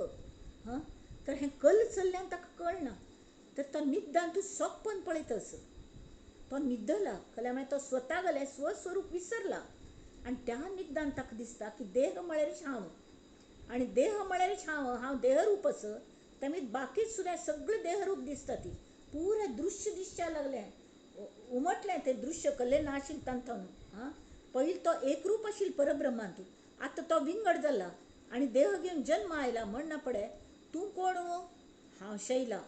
तर हें कल्ल चल्ल्यान ताका कळना. तर तो न्हिदांत तूं स्वप्न पळयतस. तो न्हिदला कळ्ळें. मागीर तो स्वता गेले स्वस्वरूप विसरला आनी त्या न्हिदांत ताका दिसता की देह म्हळ्यारच हांव आनी देह म्हळ्यारच हांव देहरूप तेमीत बाकीच सुद्दां सगळें देहरूप दिसता. ती पुरें दृश्य दिसच्या लागलें. उमटलें तें दृश्य कल्लें नाशिल्लें तांतून. पयलीं तो एकरूप आशिल्लो परब्रह्मांत आतां तो विंगड जाला आनी देह घेवन जन्म आयला. म्हणना पळय तूं कोण. हांव शैला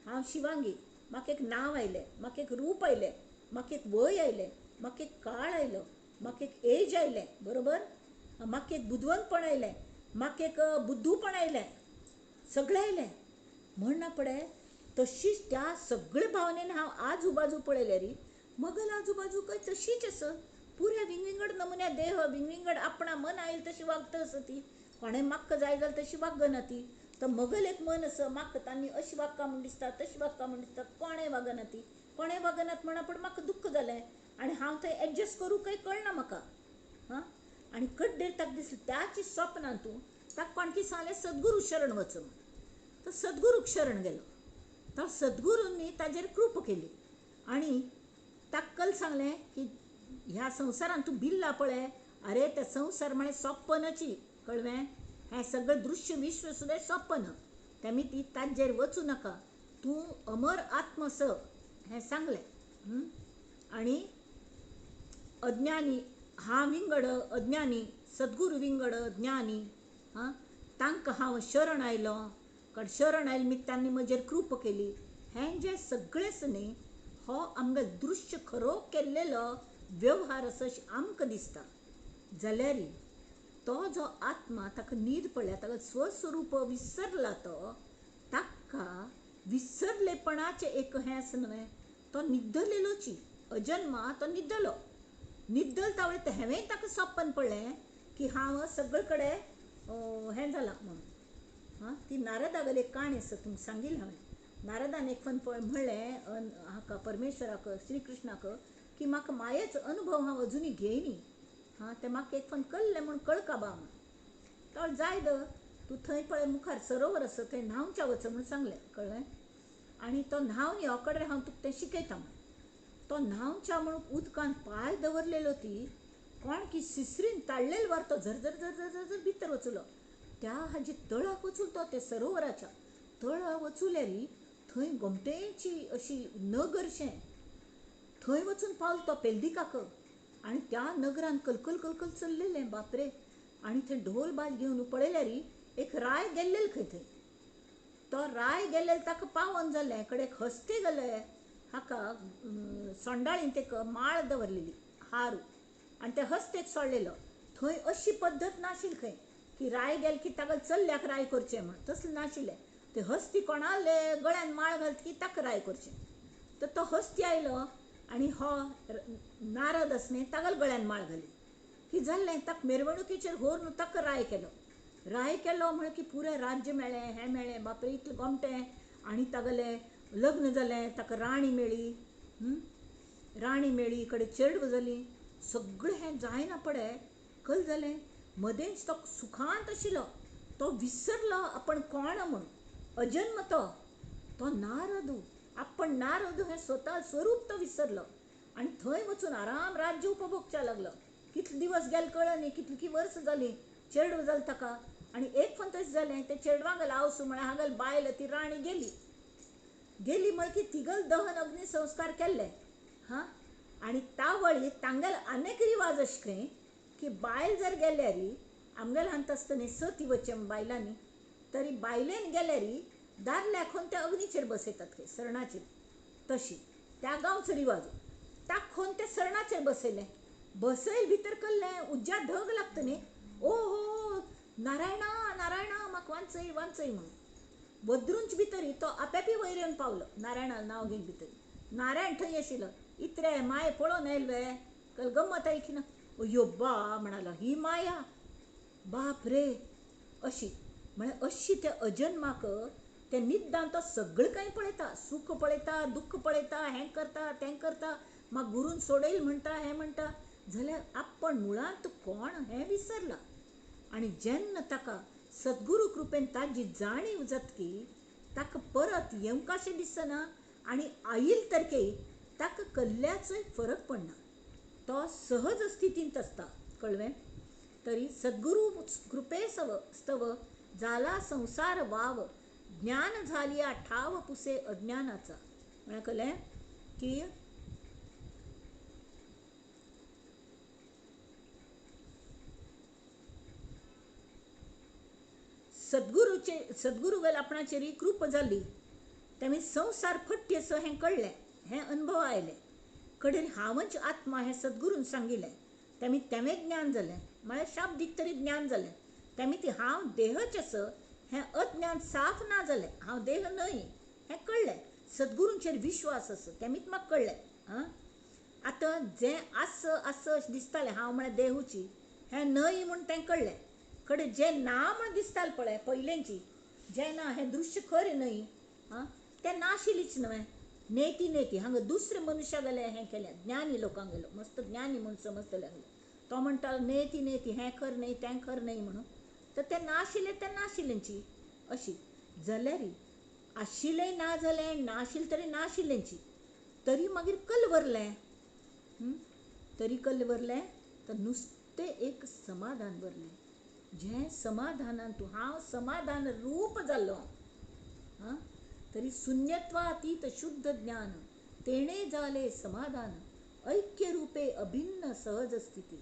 हांव शिवांगी. म्हाका एक नांव आयलें म्हाका एक रूप आयलें म्हाका एक वय आयलें म्हाका एक काळ आयलो म्हाका एक एज आयलें बरोबर. म्हाका एक बुदवंतपण आयलें म्हाका एक बुद्धूपण आयलें सगळें आयलें. म्हणना पळय तशीच त्या सगळे भावनेन हांव आजू बाजू पळयल्यार मगल आजू बाजू खंय तशीच आसा. पुऱ्या विंगविंगड नमुन्या देह विंगविंगड आपणा मन आयले तशी वागता आसा ती. कोणें म्हाका जाय जाल्यार तशी वागना ती. तर मगल एक मन असं म्हाका तांणी अशी वागता म्हूण दिसता, तशी वागता म्हूण दिसता, कोणें वागना ती. कोणें वागनात म्हणा पण म्हाका दुख्ख जालें आनी हांव थंय एडजस्ट करूं काही कळना म्हाका. हां आनी कड्डेर ताका दिसलें त्याची स्वप्नांतून ताका कोणकी सांगलें सद्गुरू शरण वच म्हूण. तो सद्गुरूक शरण गेलो. तो सद्गुरूंनी ताजेर कृपा केली आनी ताका कल सांगलें की ह्या संवसारान तूं भिल्ला पळय, अरे ते संवसार म्हळ्यार सोप्पनची, कळ्ळें. हें सगळें दृश्य विश्व सुद्दां सोप्पन. तेमी ती ताजेर वचूं नाका, तूं अमर आत्म स हें सांगलें. आनी अज्ञानी हांव विंगड अज्ञानी, सद्गुरू विंगड ज्ञानी, हां तांकां हांव शरण आयलो, कारण शरण आयले तांणी म्हजेर कृपा केली. हें जें सगळेंच न्ही हो आमगे दृश्य खरो केल्लेलो व्यवहार असो आमकां दिसता. जाल्यार तो जो आत्मा ताका न्हीद पडल्या, ताका स्वस्वरूप विसरला, ताका विसरलेपणाचें एक हें आसा न्हय, तो न्हिदलेलोची अजन्मा तो न्हिदलो. न्हिदल तावळे हेंवें ताका सपन पडलें की हांव सगळे कडेन हें जालां म्हणून. ती नारदागेली एक काणी आसा, तुमकां सांगिल्ली हांवें. नारदान एक फन म्हणलें हाका परमेश्वराक श्री कृष्णाक की म्हाका मायेचो अनुभव हांव अजुनी घेयनी. तें म्हाका एक फन कळ्ळें म्हूण कळकाबा म्हूण. तो जाय द तूं थंय पळय मुखार सरोवर आसा थंय न्हांवच्या वच म्हूण सांगलें, कळ्ळें. आनी तो न्हांवन यो कडे हांव तुका तें शिकयता म्हूण. तो न्हांवच्या म्हूण उदकांत पांय दवरलेलो ती कोण की सिसरीन ताळ्ळेलो वर तो झर झर झर झर झर भितर वचूलो. त्या हाजे तळाक वचून तो ते सरोवराच्या तळाक वचूल्यार थंय गोमटेची अशी नगरशें. थंय वचून पावलो तो पेलदिकाक आनी त्या नगरान कलकल कलकल चल्लेलें, बापरे. आनी थंय ढोल बाज घेवन पळयल्यार एक राय गेल्लेलो खंय थंय. तो राय गेल्लेलो ताका पावोन जालें कडेक हस्ती गेले हाका सोंडाळीन ते माळ दवरलेली हारू आनी ते हस्तेक सोडलेलो. थंय अशी पद्दत नाशिल्ली खंय की राय गेल की ताका चल्ल्याक राय करचें म्हण, तसलें नाशिल्लें. ते हस्ती कोणाले गळ्यान माळ घालता की ताका राय करचें. तर तो हस्ती आयलो आनी हो नारद आसा न्ही तागेल्या गळ्यान माळ घाली. की जाल्लें ताका मिरवणुकीचेर व्हरून ताका राय केलो. राय केलो म्हण की पुरें राज्य मेळ्ळें, हें मेळ्ळें, बापरे इतलें गोमटें. आनी तागेलें लग्न जालें, ताका राणी मेळ्ळी. राणी मेळ्ळी, कडेन चेडवां जालीं. सगळें हें जायना पळय कल जालें. मदेंच तो सुखांत आशिल्लो, तो विसरलो आपण कोण म्हूण. अजन्म तो नारदू, आपण नारद हें स्वता स्वरूप तो विसरलो. आनी थंय वचून आराम राज्य उपभोगच्या लागलो. कितले दिवस गेले कळ्ळें न्ही, कितलीं वर्सां जालीं. चेडवां जालें ताका. आनी एक फन तशें जालें ते चेडवां गेलें आवसू म्हळ्यार हागेली बायल ती राणी गेली म्हण की तिगल दहन अग्नी संस्कार केल्ले. आनी ता वळी तांगेले आनेक रिवाज अशे खंय की बायल जर गेल्यार आमगेले हांत आसता न्ही सती वचन बायलांनी, तरी बायलेन गेल्यार दादल्याक त्या अग्नीचेर बसयतात खंय सरणाचेर. तशी त्या गांवचो रिवाज. ताका खोन त्या सरणाचेर बसयलें. बसयल भितर कल्लें उज्या धग लागता न्ही. ओ हो नारायणा नारायणा म्हाका वांचय वांचय म्हणून. बदरूंच भितर तो आपेपी वयर येवन पावलो नारायणा नांव घेवन भितर. नारायण थंय आशिल्लो. इतरे माय पळोवन आयले कल गम्मत ऐकी ना. अयो बा म्हणालो ही माया, बाप रे. अशी म्हळ्यार अशी त्या अजन्माक ते निदान तो सगळें काही पळयता, सुख पळयता, दुख्ख पळयता, हें करता तें करता, म्हाका गुरून सोडयलें म्हणटा, हें म्हणटा. जाल्यार आपण मुळांत कोण हें विसरला. आनी जेन्ना ताका सद्गुरू कृपेन ताजी जाणीव जातकी ताका परत येवंकाशें दिसना आनी आयिल्ले तारखेर ताका कल्ल्याचोय फरक पडना. तो सहज स्थितींत आसता, कळ्ळें. तरी सद्गुरू कृपे स्तव जाला संसार वाव, ज्ञान झालिया ठाव पुसे अज्ञानाचा. म्हळ्यार कळ्ळें की सद्गुरू वेल आपणाचेर कृपा जाली. तेमी संवसार फट्टी असो हें कळ्ळें, हें अनुभव आयलें. कडेन हांवच आत्मा हें सद्गुरून सांगिल्लें. तेमें ज्ञान जालें, म्हळ्यार शाब्दीक तरी ज्ञान जालें. तेमी ती हांव देहच आस हें अज्ञान साफ ना जालें. हांव देह न्हय हें कळ्ळें. सद्गुरूंचेर विश्वास आसा तेमीत म्हाका कळ्ळें. आतां जें आस दिसतालें हांव म्हळ्यार देहूची हें न्हय म्हूण तें कळ्ळें. कडे जे ना म्हण दिसताल पळय पयलेंची जे ना हे दृश्य खरें न्हय हां तें नाशिल्लीच न्हय नेती नेती हांगा दुसरे मनशां गेले हें केलें ज्ञानी लोकांक गेलो मस्त ज्ञानी म्हूण समजतले तो म्हणटालो नेती नेती हें खर न्हय तें खर न्हय म्हणून तर तें नाशिल्लें तें नाशिल्लेंची अशी जाल्यार आशिल्लें ना जालें नाशिल्लें तरी नाशिल्लेंची तरी मागीर कल भरलें तरी कल भरलें तर नुस्तें एक समाधान भरलें जें समाधानान तूं हांव समाधान रूप जाल्लो हां तरी शून्यत्वातीत शुद्ध ज्ञान तेणे जाले समाधान ऐक्य रूपे अभिन्न सहज स्थिती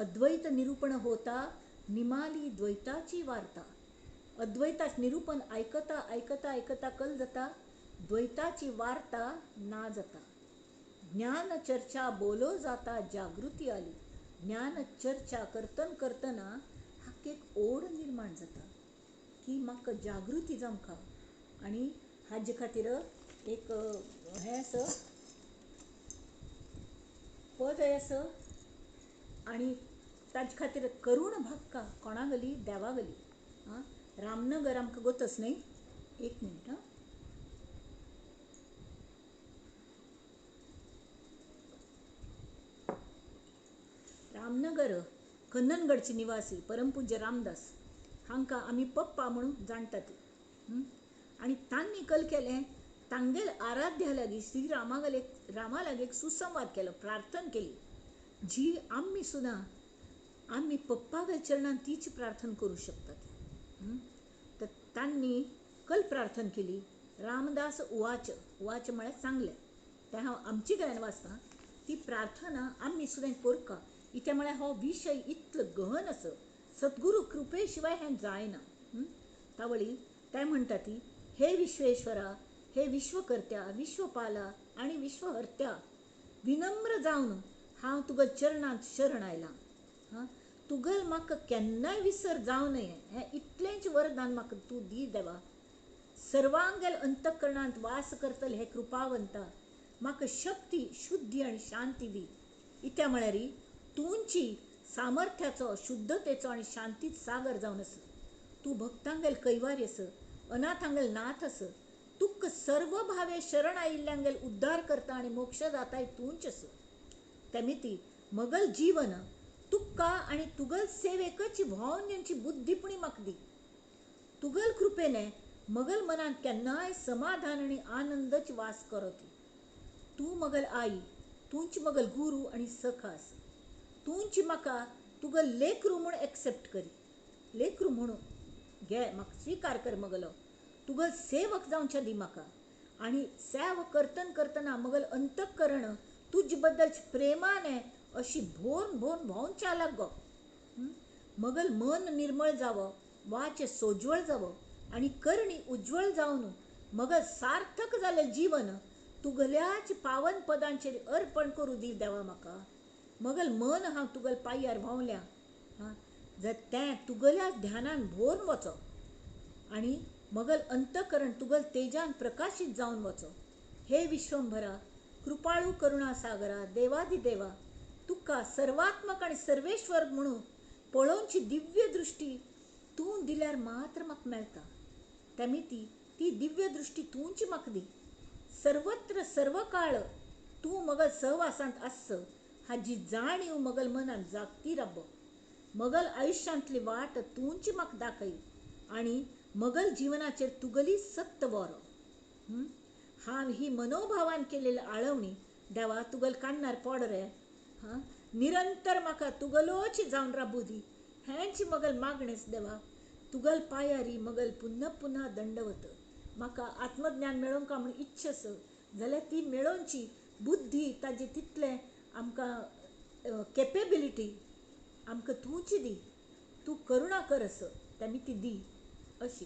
अद्वैत निरूपण होता निमाली द्वैताची वार्ता अद्वैताच निरूपण ऐकता ऐकता ऐकता कल जाता द्वैताची वार्ता ना जाता ज्ञान चर्चा बोलो जाता जागृती आली ज्ञान चर्चा करतन करतना हाक एक ओढ निर्माण जाता की म्हाका जागृती जावंक आनी हाजे खातीर एक हें आसा पद आसा आनी ताजे खातीर करूण भक्का कोणा गली देवा गली हां रामनगर आमकां गोतस न्हय एक मिनीट हां रामनगर कन्ननगडचे निवासी परमपूज्य रामदास हांकां आमी पप्पा म्हणून जाणटात आनी तांणी कल केलें तांगेल आराध्या लागीं श्री रामा लागीं एक सुसंवाद केलो प्रार्थना केली जी आमी सुद्दां आमी पप्पाच्या चरणान तीच प्रार्थना करूं शकतात तर तांणी कल प्रार्थना केली रामदास उवाच उवाच म्हळ्यार सांगलें तें हांव आमची कडल्यान वाचतां ती प्रार्थना आमी सुद्दां करका इथे म्हळ्यार हो विशय इतलो गहन आसा सद्गुरू कृपे शिवाय हें जायना तावळी ते म्हणटा ती हे विश्वेश्वरा हे विश्वकर्त्या विश्वपाला आनी विश्वहर्त्या विनम्र जावन हांव तुगे चरणांत शरण आयलां हां तुगेल म्हाका केन्नाय विसर जावं नये हें इतलेंच वरदान म्हाका तूं दी देवा सर्वांगेल अंतकरणांत वास करतले हे कृपावंता म्हाका शक्ती शुद्धी आनी शांती दी इत्या म्हळ्यार तुमची सामर्थ्याचो शुद्धतेचो आनी शांतीचो सागर जावन आसा तूं भक्तांगेल कैवारी आस अनाथांगेल नाथ आस तुका सर्व भावे शरण आयिल्ल्यांगेल उद्धार करता आनी मोक्ष दाताय तूंच आस तेमिती मगल जीवन तुका आनी तुगल सेवेकच व्हांवन घेवची बुद्धीपणी म्हाका दी तुगल कृपेने मगल मनांत केन्नाय समाधान आनी आनंदच वास करत तूं मगल आई तूंच मगल गुरू आनी सखा आस तूंच म्हाका तुगल लेकरू म्हूण एक्सेप्ट करी लेकरू म्हणून घे म्हाका स्विकार कर मगलो तुगल सेवक जावचें दी म्हाका आनी सेव करतना करतना मगल अंतकरण तुजे बद्दलची प्रेमाने अशी भोन भोन व्हांवच्या लाग गो मगल मन निर्मळ जावो वाच सोज्वळ जावो आनी करणी उज्वळ जावन मगल सार्थक जालें जीवन तुगल्याच पावन पदांचेर अर्पण करूं दी देवा म्हाका मगल मन हांव तुगल पांयार व्हांवल्या हां जर तें तुगल्या ध्यानान भोरून वचो आनी मगल अंतकरण तुगल तेजान प्रकाशीत जावन वचो हे विश्वंभरा कृपाळू करुणा सागरा देवादिदेवा तुका सर्वात्मक आनी सर्वेश्वर म्हणून पळोवची दिव्य दृश्टी तूं दिल्यार मात्र म्हाका मेळटा तेमिती ती दिव्य दृश्टी तूंची म्हाका दी सर्वत्र सर्व काळ तूं मगल सहवासांत आस हाजी जाणीव मगल मनांत जागती राबो मगल आयुश्यांतली वाट तूंची म्हाका दाखय आनी मगल जीवनाचेर तुगली सत्त बरो हांव ही मनोभावान केलेली आळवणी देवा तुगल कान्नार पड रे हां निरंतर म्हाका तुगलोच जावन राबू दी हेंच मगल मागणेस देवा तुगल पांयारी मगल पुन्हा पुन्हा दंडवत म्हाका आत्मज्ञान मेळोवंक म्हूण इच्छा आसा जाल्यार ती मेळोवची बुद्धी ताजे तितलें आमकां केपेबिलिटी आमकां तूंची दी तूं करुणा कर आस तेमी ती दी अशी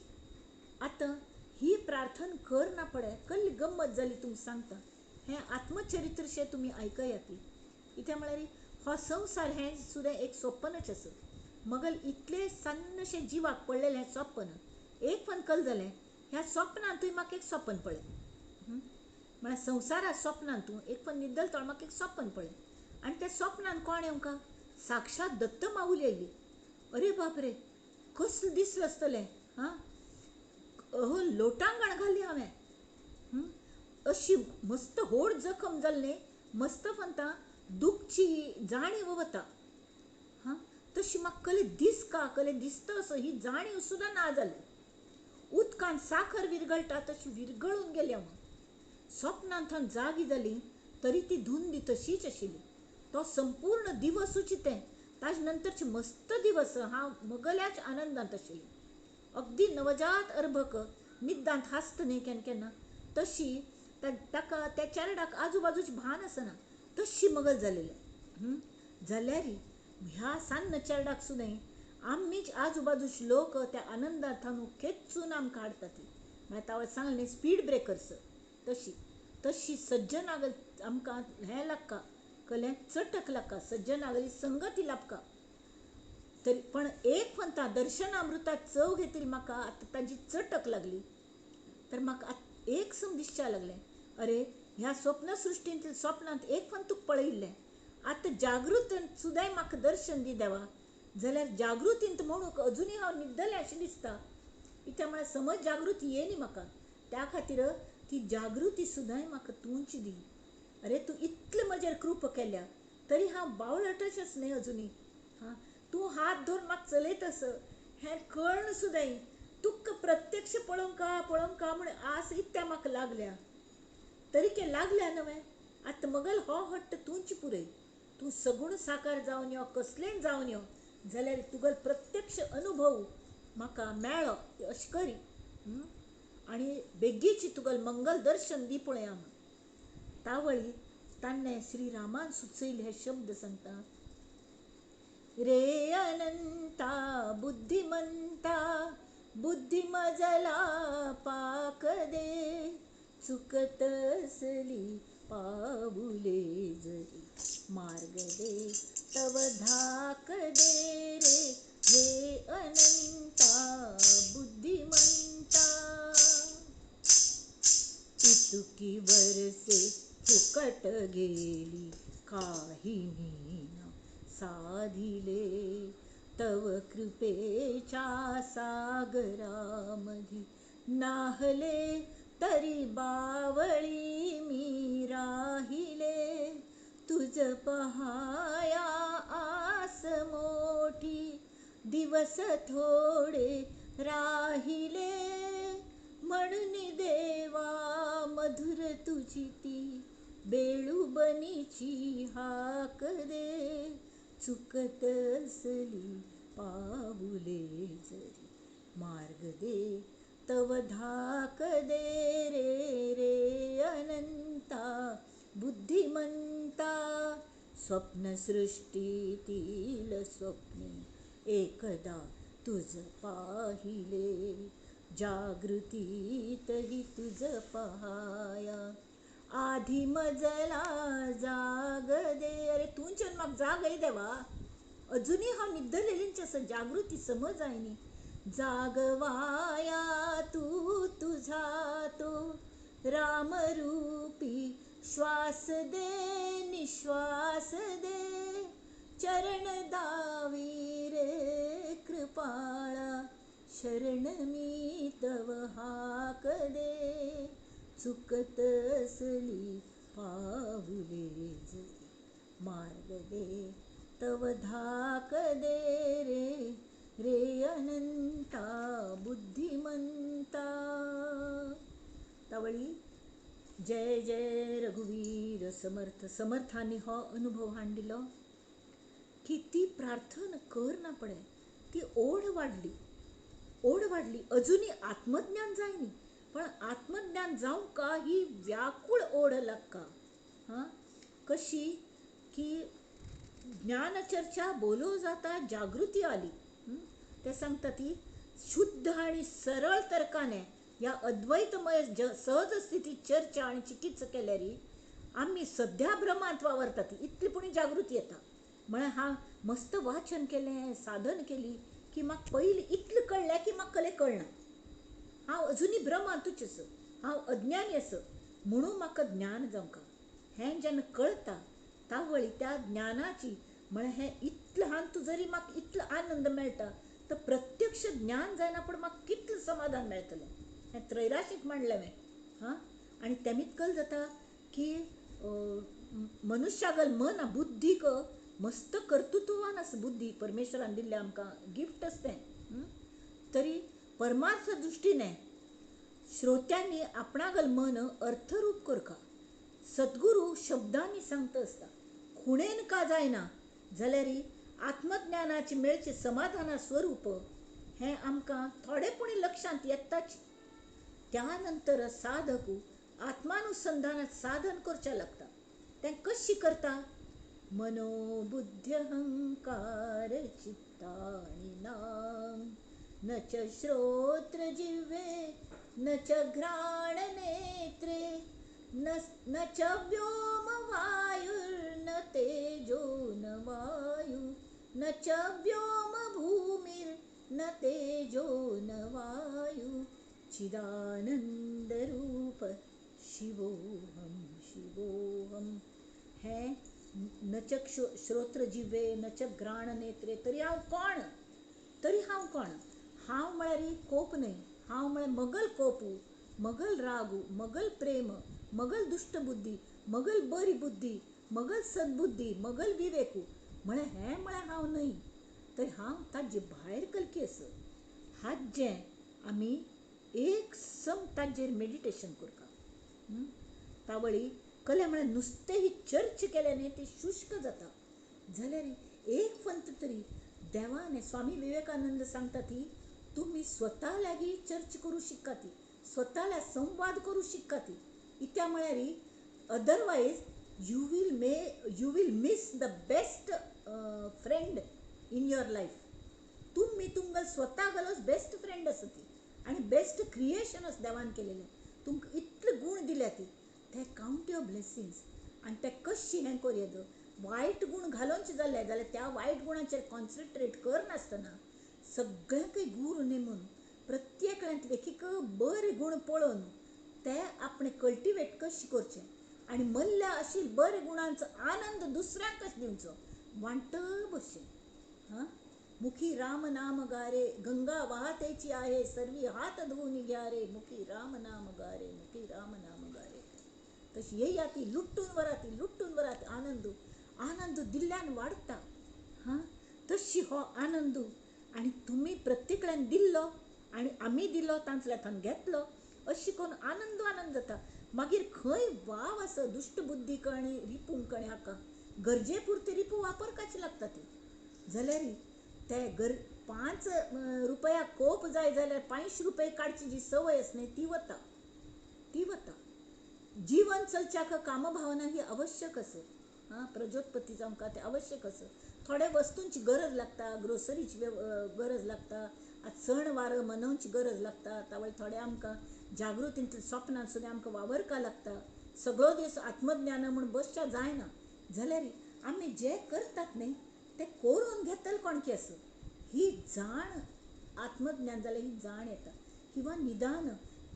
आतां ही प्रार्थना कर ना पळय कसली गंमत जाली तुमकां सांगता हें आत्मचरित्रशें तुमी आयकयाती कित्याक म्हळ्यार हो संवसार हें सुद्दां एक स्वप्नच आसा मगल इतलें सन्नशें जिवाक पडलेलें हें स्वप्न एक पण कल जालें ह्या स्वप्नांतूय म्हाका एक स्वप्न पळय म्हळ्यार संवसारा स्वप्नांतूय एक पण न्हिदलतळ म्हाका एक स्वप्न पळय आनी त्या स्वप्नांत कोण येवंका साक्षात दत्त माऊली आयली अरे बापरे, कसलें दिसलें आसतलें. हां, लोटांगण घाली हांवें. अशी मस्त व्हड जखम जाल्ली, मस्त फंता दुखची जाणीव वता. हां, तशी म्हाका कसलें दिसका कसलें दिसता असो ही जाणीव सुद्दां ना जाली. उदकांत साखर विरगळटा तशी विरगळून गेली हांव. स्वप्नांत हांव जागी जाली तरी ती धुंदी तशीच आशिल्ली. तो संपूर्ण दिवसूच तें, ताजे नंतरचे मस्त दिवस हांव मगल्याच आनंदांत आशिल्ली. अगदी नवजात अर्भक निद्दांत हांसता न्ही केन्ना केन्ना, तशी ताका त्या चेरडाक आजू बाजूची भान आसना, तशी मगल जालेलें. जाल्यार ह्या सान्न चेरडाक सुद्दां आमीच आजू बाजूचे लोक त्या आनंदांत खेचून आमकां हाडटा ती. मागीर हांवें सांगलें न्ही स्पीड ब्रेकर्स, तशी तशी सज्जनागरी आमकां हें लागता, कळ्ळें, चटक लागता, सज्जनागरी संगती लाभका. तरी पण एक फंता दर्शनामृताची चव घेतली म्हाका आतां ताची चटक लागली. तर म्हाका एक सम दिसच्या लागलें, अरे ह्या स्वप्नसृश्टींत स्वप्नांत एक फन तुका पळयिल्लें, आतां जागृतींत सुद्दां म्हाका दर्शन दी देवा. जाल्यार जागृतींत म्हणून अजुनूय हांव न्हिदलें अशें दिसता. कित्याक म्हळ्यार समज जागृती येयली म्हाका, त्या खातीर ती जागृती सुद्दां म्हाका तूंच दी. अरे तूं इतलें म्हजेर कृपा केल्या तरी हांव बावळटच न्ही अजुनी. हां, तूं हात धरून म्हाका चलयतस हें कळन सुद्दां तुका प्रत्यक्ष पळोवंका म्हण आस इत्या म्हाका लागल्या. तरी के लागल्या न्हय. आतां मगल हो हट्ट तूंच पुरय. तूं सगूण साकार जावन यो, कसलेंय जावन यो, जाल्यार तुगेलो प्रत्यक्ष अनुभव म्हाका मेळ्ळो अशें करी. आनी बेगीच तुगेलें मंगल दर्शन दी पळया. तावळी ताणें श्रीरामान सुचयले हे शब्द सांगता. रे अनंता बुद्धिमंता, बुद्धी मजला पाक दे, चुकतसली पाऊले जरी, मार्ग दे तव धाक दे रे. हे अनंता बुद्धिमंता, इतुकी वर्षे फुकट गेली, काहींनी न साधिले, तव कृपेच्या सागरामधी नाहले, तरी बावळी मी राहिले. तुझ पहाया आस मोठी, दिवस थोडे राहिले, म्हणून देवा मधुर तुझी ती बेळुबनीची हाक दे, चुकतसली पाऊले जरी, मार्ग दे तव धाक दे रे. रे अनंता बुद्धिमंता, स्वप्नसृष्टीतील स्वप्ने एकदा तुझ पाहिले, जागृतीतही तुझ पहाया, आधी मजला जाग दे. अरे तुंच्यान म्हाका जाग देवा. अजुनूय हांव न्हिदलेलीच आसा, जागृती समज जायनी. जागवाया तू तुझा तो रामरूपी श्वास दे, निश्वास दे, चरण दावी रे कृपाळा, शरण मी तव हाक दे, चुकतसली पाऊले जरी, मार्ग दे तव धाक दे रे. रे अनंता बुद्धिमंता. तावळी जय जय रघुवीर समर्थ. समर्थांनी हो अनुभव हांडिलो की ती प्रार्थना कर ना पडे, ती ओढ वाढली. अजुनी आत्मज्ञान जायनी, पण आत्मज्ञान जावं का ही व्याकुळ ओढ लागका. हां, कशी की ज्ञानचर्चा बोलो जाता जागृती आली. ते सांगता ती शुद्ध आणि सरळ तर्काने या अद्वैतमय सहज स्थिती चर्चा आणि चिकित्सा केल्यार आम्ही सध्या भ्रमांत वावरतात. इतली पुणी जागृती येता. म्हळ्यार हांव मस्त वाचन केलें, साधन केली की म्हाका पयलीं इतलें कळ्ळें की म्हाका कसलें कळना. हांव अजुनी भ्रमांतूच आसा, हांव अज्ञानी आसा, म्हणून म्हाका ज्ञान जावंका. हें जेन्ना कळटा तावळी त्या ज्ञानाची म्हळ्यार हें इतलें हान तूं जरी म्हाका इतलो आनंद मेळटा तर प्रत्यक्ष ज्ञान जायना पूण म्हाका कितलें समाधान मेळटलें हें त्रैराशीक मांडलें हां. आनी तेमीत कल जाता की मनुश्यागल मन बुद्धीक मस्त कर्तृत्ववान आसा बुद्धी परमेश्वरान दिल्लें आमकां गिफ्ट आसा तें. तरी परमार्थ दृश्टीने श्रोत्यांनी आपणागल मन अर्थरूप करका सद्गुरू शब्दांनी सांगता आसता खुणेन का जायना जाल्यार आत्मज्ञानाचे मेळचे समाधाना स्वरूप हें आमकां थोडेपणी लक्षांत येताच. त्या नंतर साधक आत्मानुसंधानात साधन करचें लागता. तें कशी करता? मनोबुद्ध्यहंकार चित्ताणि नाम न च श्रोत्र जिह्वे न च घ्राण नेत्रे न च व्योम वायुर्न तेजो न वायु न च व्योम भूमिर्न तेजो न वायु चिदानंद रूप शिवोहम शिवोहम. हें न च श्रोत्र जिवे न च घ्राण नेत्रे. तरी हांव कोण? तरी हांव कोण? हांव म्हळ्यार कोप न्हय. हांव म्हळ्यार मगल कोपू, मगल रागू, मगल प्रेम, मगल दुष्ट बुद्धी, मगल बरी बुद्धी, मगल सद्बुद्धी, मगल विवेकू म्हळ्यार हें म्हळ्यार हांव न्हय. तर हांव ताजे भायर कलकी आसा. हाजें आमी एक सम ताजेर मेडिटेशन करता. तावळी कले म्हळ्यार नुस्तें ही चर्च केले न्ही ती शुष्क जाता. जाल्यार एक फंत तरी देवान स्वामी विवेकानंद सांगता ती तुम्ही स्वता लागीं चर्च करू शिका ती स्वताला संवाद करू शिका ती इत्या म्हळ्यार otherwise you will miss the best friend in your life. तुम्ही तुमगल स्वता गलोच बेस्ट फ्रेंड आसा ती आनी बेस्ट क्रिएशन आसा देवान केलेलें. तुमकां इतले गूण दिल्या ती ते काउंट युअर ब्लेसिंग्स. आनी ते कशी हें कर येद वायट गूण घालोवचे जाल्ले जाल्यार त्या वायट गुणाचेर कॉन्सन्ट्रेट करनासतना सगळ्यांकय गूण नेमून प्रत्येकांत एक बरे गूण पळोवन ते आपणे कल्टिवेट कशें करचें आनी मल्ल्या आशिल्ल्या बरे गुणांचो आनंद दुसऱ्यांक कशें दिवचो वांट बशें. हां. मुखी राम नाम गारे गंगा वाहतेची आहे सर्वी हात धुवून घ्या रे मुखी राम नाम गारे मुखी राम नाम गारे. तशी येया ती लुट्टून वरा ती आनंद दिल्ल्यान वाडटा. हां. तशी हो आनंद आनी तुमी प्रत्येकान दिल्लो आनी आमी दिलो तांतल्यान घेतलो अशी करून आनंद जाता. मागीर खंय वाव आसा दुश्ट बुद्धी कणे रिपूंक कणे हाका गरजे पुरते रिपू वापरपाची लागता ती. जाल्यार ते 5 रुपया कोप जाय जाल्यार 5 रुपये काडची जी संवय आसा न्ही ती वता. जीवन चलच्याक कामभावना ही आवश्यक आसा. हां. प्रजोत्पत्तीचं आमकां ते आवश्यक आसा. थोड्या वस्तूंची गरज लागता ग्रोसरीची गरज लागता सण वार मनोवची गरज लागता. तावळे थोडे आमकां जागृतींतल्या स्वप्नांत सुद्दां आमकां वावरका लागता. सगळो दीस आत्मज्ञान म्हूण बसच्या जायना. जाल्यार आमी जे करतात न्ही ते करून घेतल कोणकी आसा ही जाण आत्मज्ञान जाल्यार ही जाण येता किंवा निदान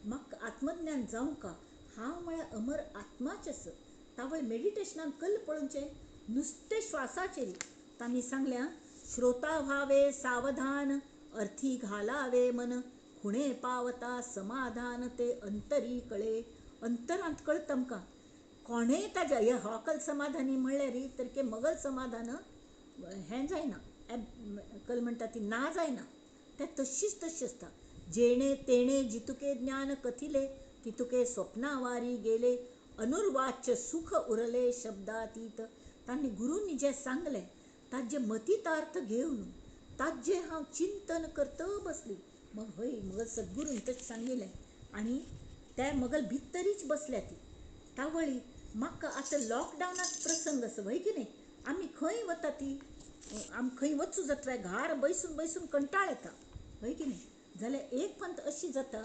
म्हाका आत्मज्ञान जावंका हांव म्हळ्यार अमर आत्माच आसा. तावळे मेडिटेशनान कल्ल पळोवचें नुस्तें श्वासाचेर तांणी सांगल्या श्रोता व्हावे सावधान अर्थी घालावे मन खुणे पावता समाधान ते अंतरी कळे. अंतरांत कळटा आमकां कोणेय ताज्या हे हॉकल समाधानी म्हणल्यार तर के मगल समाधान हें जायना कल म्हणटा ती ना जायना. ते तशीच आसता. जेणे तेणे जितुके ज्ञान कथिले तितुके स्वप्नावारी गेले अनुर्वाच्य सुख उरले शब्दातीत. तांणी गुरूंनी जें सांगलें ताजे मतीतार्थ घेवन ताजे हांव चिंतन करत बसली. मग हय मग सद्गुरून तशें सांगिल्लें आनी ते मगल भितरीच बसल्या ती. तावळी म्हाका आतां लॉकडावनाक प्रसंग आसा वय की न्ही आमी खंय वता ती आमी खंय वचूं जाता घार बैसून कंटाळ येता वय की न्ही. जाल्यार एक पंत अशी जाता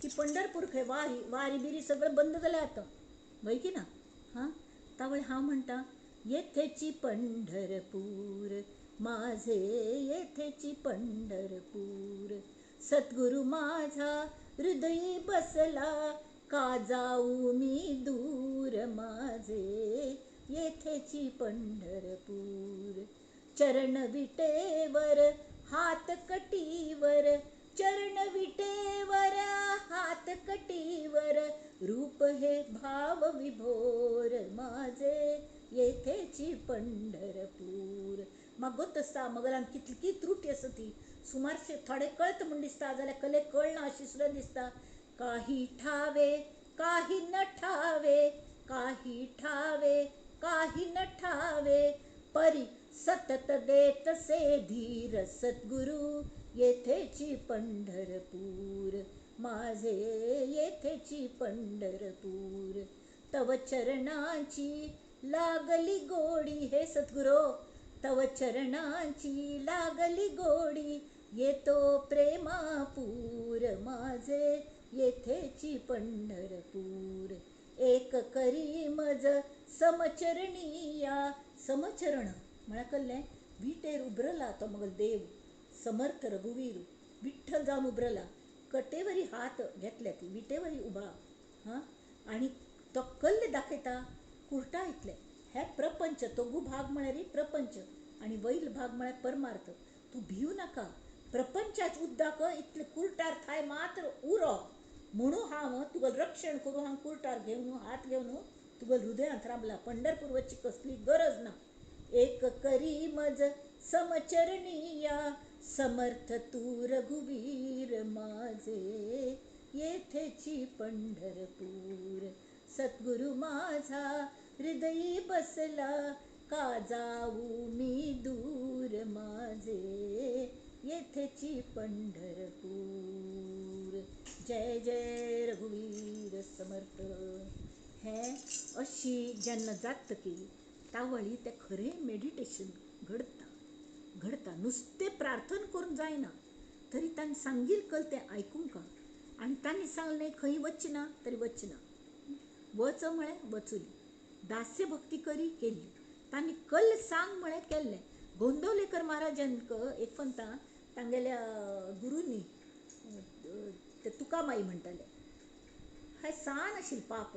की पंढरपूर खंय वारी बिरी सगळें बंद जालें आतां वय की ना. हां. तावळे हांव म्हणटा येथेची पंढरपूर माझे येथेची पंढरपूर सद्गुरू माझा हृदयी बसला का जाऊ मी दूर माझे येथेची पंढरपूर. चरण विटेवर हात कटीवर, चरण विटेवर हात कटीवर, रूप हे भाव विभोर माझे येथेची पंढरपूर. मग गोत असता मगलान कितली त्रुटी असती, सुमारशे थोडे कळत म्हण दिसता, जाल्यार कले कळना अशी सुद्धा दिसता. काही ठावे काही न ठावे, काही ठावे काही न ठावे, परी सतत देतसे धीर सद्गुरु येथेची पंढरपूर माझे येथेची पंढरपूर. तव चरणाची लागली गोडी हे सद्गुरो, तव चरणाची लागली गोडी, येतो प्रेमापूर माझे येथेची पंढरपूर. एक करी मज समचरणीया, समचरण म्हणा कल्ले विटेर उबरला तो मग देव समर्थ रघुवीर विठ्ठल जाऊन उबरला, कटेवरी हात घेतल्या ती विटेवरी उभा. हां, आणि तो कल्ले दाखयता कुर्टा इतले हे प्रपंच, तो भाग म्हळ्यार प्रपंच आणि वैल भाग म्हळ्यार परमार्थ. तू भिवू नाका, प्रपंचाच उद्दाक इतले कुर्टार थाय मात्र उरो म्हणून हांव तुगेलें रक्षण करूं, हांव कुर्टार घेवन हात घेवन तुगेल्या हृदयांत राबला. पंढरपूर वचची कसली गरज ना. एक करी मज समचरणीया, समर्थ तू रघुवीर माझे येथेची पंढरपूर. सद्गुरु माझा हृदयी बसला, का जाऊ मी दूर माझे येथेची पंढरपूर. जय जय रघुवीर समर्थ. हें अशी जेन्ना जातकी तावळी तें खरें मेडिटेशन घडता. नुस्तें प्रार्थना करून जायना, तरी तांणी सांगिल कल तें आयकूंक. आनी तांणी सांगलें खंय वचना तरी वचना, वच म्हळें वचुली, दास्य भक्ती करी केली. तांणी कल्ल सांग म्हळें केल्लें. गोंदवलेकर महाराजांक एक पंता तांगेल्या गुरूनी ते तुकामाई म्हणटाले, हाय सान आशिल्लो पाप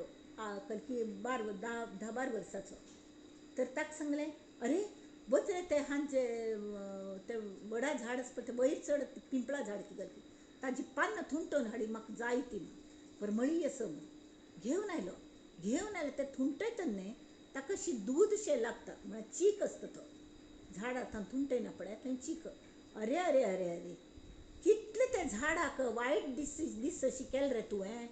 कलकी 10-12 वर्साचो. तर ताका सांगलें, अरे वच रे ते हांचे ते वडा झाड आसता ते वयर चड, पिंपळा झाड किगलकी ताजी पानां थुंटून हाडी म्हाका जाय ती परमळी असो घेवन आयलो ते थुंटयतना न्ही ताका अशी दूद शें लागता, म्हळ्यार चीक आसता तो झाड आतां थुंटयना पळय थंय चीक. अरे अरे अरे अरे कितले ते झाडाक वायट दीस अशी केले रे तुवें,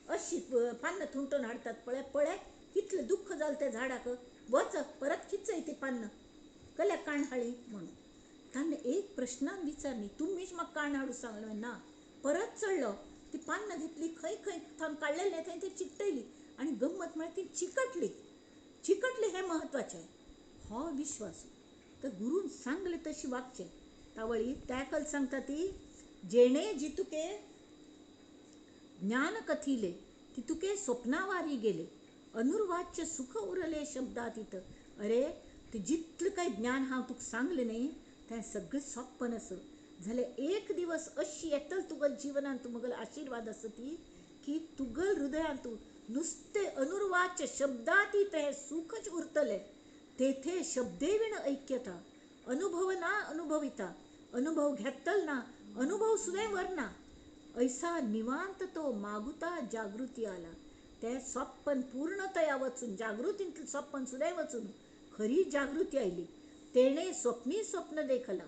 अशी पानां थुंटून हाडटात पळय कितलें दुख्ख जालें त्या झाडाक. वच परत खिचय ती पानां कल्याक काण हाळी म्हणून. ताणें एक प्रश्नान विचारली, तुमीच म्हाका काण हाडूं सांगलें. ना, परत चडलो, ती पानां घेतली, खंय थावन काडलेलें थंय ती चिकटयली आनी गंमत म्हळ्यार ती चिकटली हें म्हत्वाचें. हो विश्वास तर गुरून सांगलें तशी वागचें. तावळी त्या कल सांगता ती, जेणे जी तुके ज्ञान कथिले ती तुके स्वप्नावारी गेले, अनुर्वाच्य सुख उरले शब्दात इथं. अरे ते जितलं काही ज्ञान हांव तुका सांगलें न्ही तें सगळें सोप्पन आसा जाल्यार एक दिवस अशी येतल तुगेल जिवनांत तुगेल आशिर्वाद आसा ती की तुगेल हृदयांत नुस्तें अनुर्वाच्य शब्दातीत हें सुखच उरतलें. तेथे शब्दे विण ऐक्यता, अनुभव ना अनुभविता, अनुभव घेतल ना, अनुभव सुद्धा वरना, ऐसा निवांत तो मागुता जागृती आला. ते स्वप्न पूर्णतया वचून जागृतींतलं स्वप्न सुद्धा वचून खरी जागृती आयली. तेणे स्वप्नी स्वप्न देखला,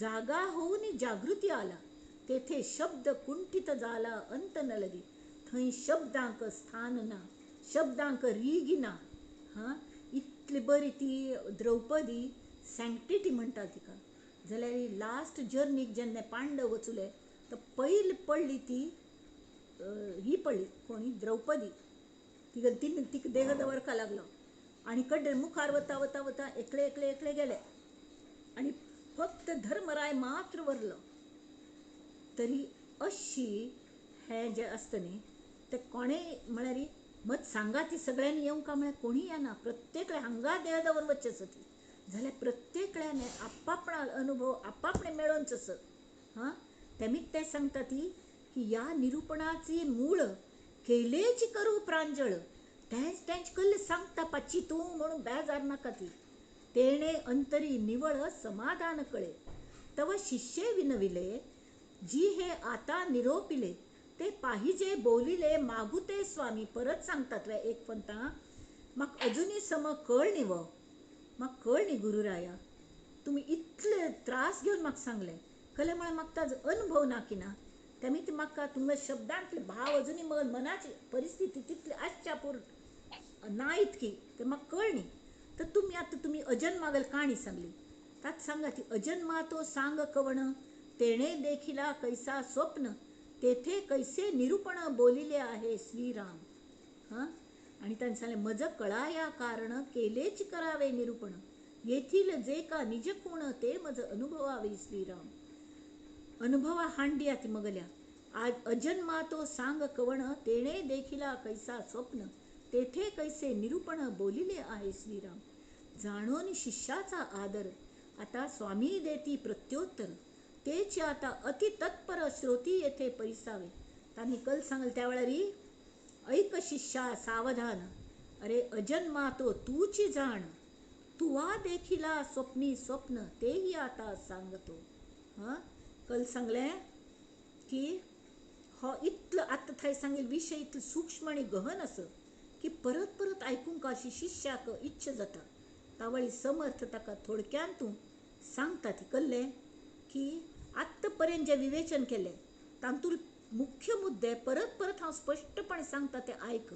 जागा होऊन जागृती आला. तेथे शब्द कुंठित झाला अंत न लगी, थंय शब्दांक स्थान ना, शब्दांक रीग ना. हां, इतली बरी ती द्रौपदी सँक्टिटी म्हणटा तिका. जाल्यार लास्ट जर्नीक जेन्ना पांडव वचुले तर पयली पडली ती ही पडली कोणी द्रौपदी. तिका देह दवरका लागलो आनी कड्डे मुखार वता वता वता एकले गेले आनी फक्त धर्मराय मात्र वरलो. तरी अशी हें जें आसता न्ही तें कोणेय म्हळ्यार मत सांगा ती सगळ्यांनी येवंक म्हळ्यार कोणी येना. प्रत्येक हांगा देह दवर वच्चें आसत जाल्यार प्रत्येकल्याने आपापणा अनुभव आपापणे मेळोवंच आसत. हां, तेमीच तें सांगता ती की या निरूपणाची मूळ केलेची करू प्रांजळ, तेंच कल्ले सांगता पाची तूं म्हणून बेजार नाका ती. तेणे अंतरी निवळ समाधान कळे. तव शिष्ये विनविले, जी हे आता निरोपिले, ते पाहिजे बोलिले मागुते स्वामी. परत सांगतात वे एक पंथा, मग अजुनी सम कळ निव. मग कळ नी गुरुराया, तुम्ही इतले त्रास घेऊन म्हाका सांगले, खले म्हळ्यार म्हाका ताजो अनुभव ना की ना. त्यामी ती म्हाका तुमगे शब्दांतले भाव अजुनी मनाची परिस्थिती तितली आश्चापूर ना इतकी ते म्हाका कळनी. तर तुम्ही अजन्मागल काणी सांगली. त्यात सांगा ती अजन्मा तो सांग कवण, तेणे देखिला कैसा स्वप्न, तेथे कैसे निरूपण बोलिले आहे श्रीराम. हां, आणि त्यांनी सांगले, मज कळाया कारण केलेच करावे निरूपण, येथील जे का निज कोण ते मज अनुभवावे श्रीराम. अनुभवा हांडिया ती मगल्या. आज अजन्मा तो सांग कवण, तेणे देखिला कैसा स्वप्न, तेथे कैसे निरूपण बोलिले आहे श्रीराम. जाणून शिष्याचा आदर आता स्वामी देती प्रत्योत्तर, तेच आता अति तत्पर श्रोती येथे परिसावे. त्यांनी कल सांगल त्यावेळी, ऐक शिष्या सावधान, अरे अजन्मा तो तूची जाण, तुवा देखिला स्वप्नी स्वप्न, तेही आता सांगतो. हां, कल सांगले की हो इतलं आता थंय सांगेल विषय इतलं सूक्ष्म आणि गहन असं की परत परत ऐकूंक अशी शिष्याक इच्छा जाता. तावळी समर्थ ताका थोडक्यान तूं सांगता ती कल्ले की आत्तापर्यंत जे विवेचन केले तातूंत मुख्य मुद्दे परत परत हांव स्पश्टपणे सांगता ते आयक.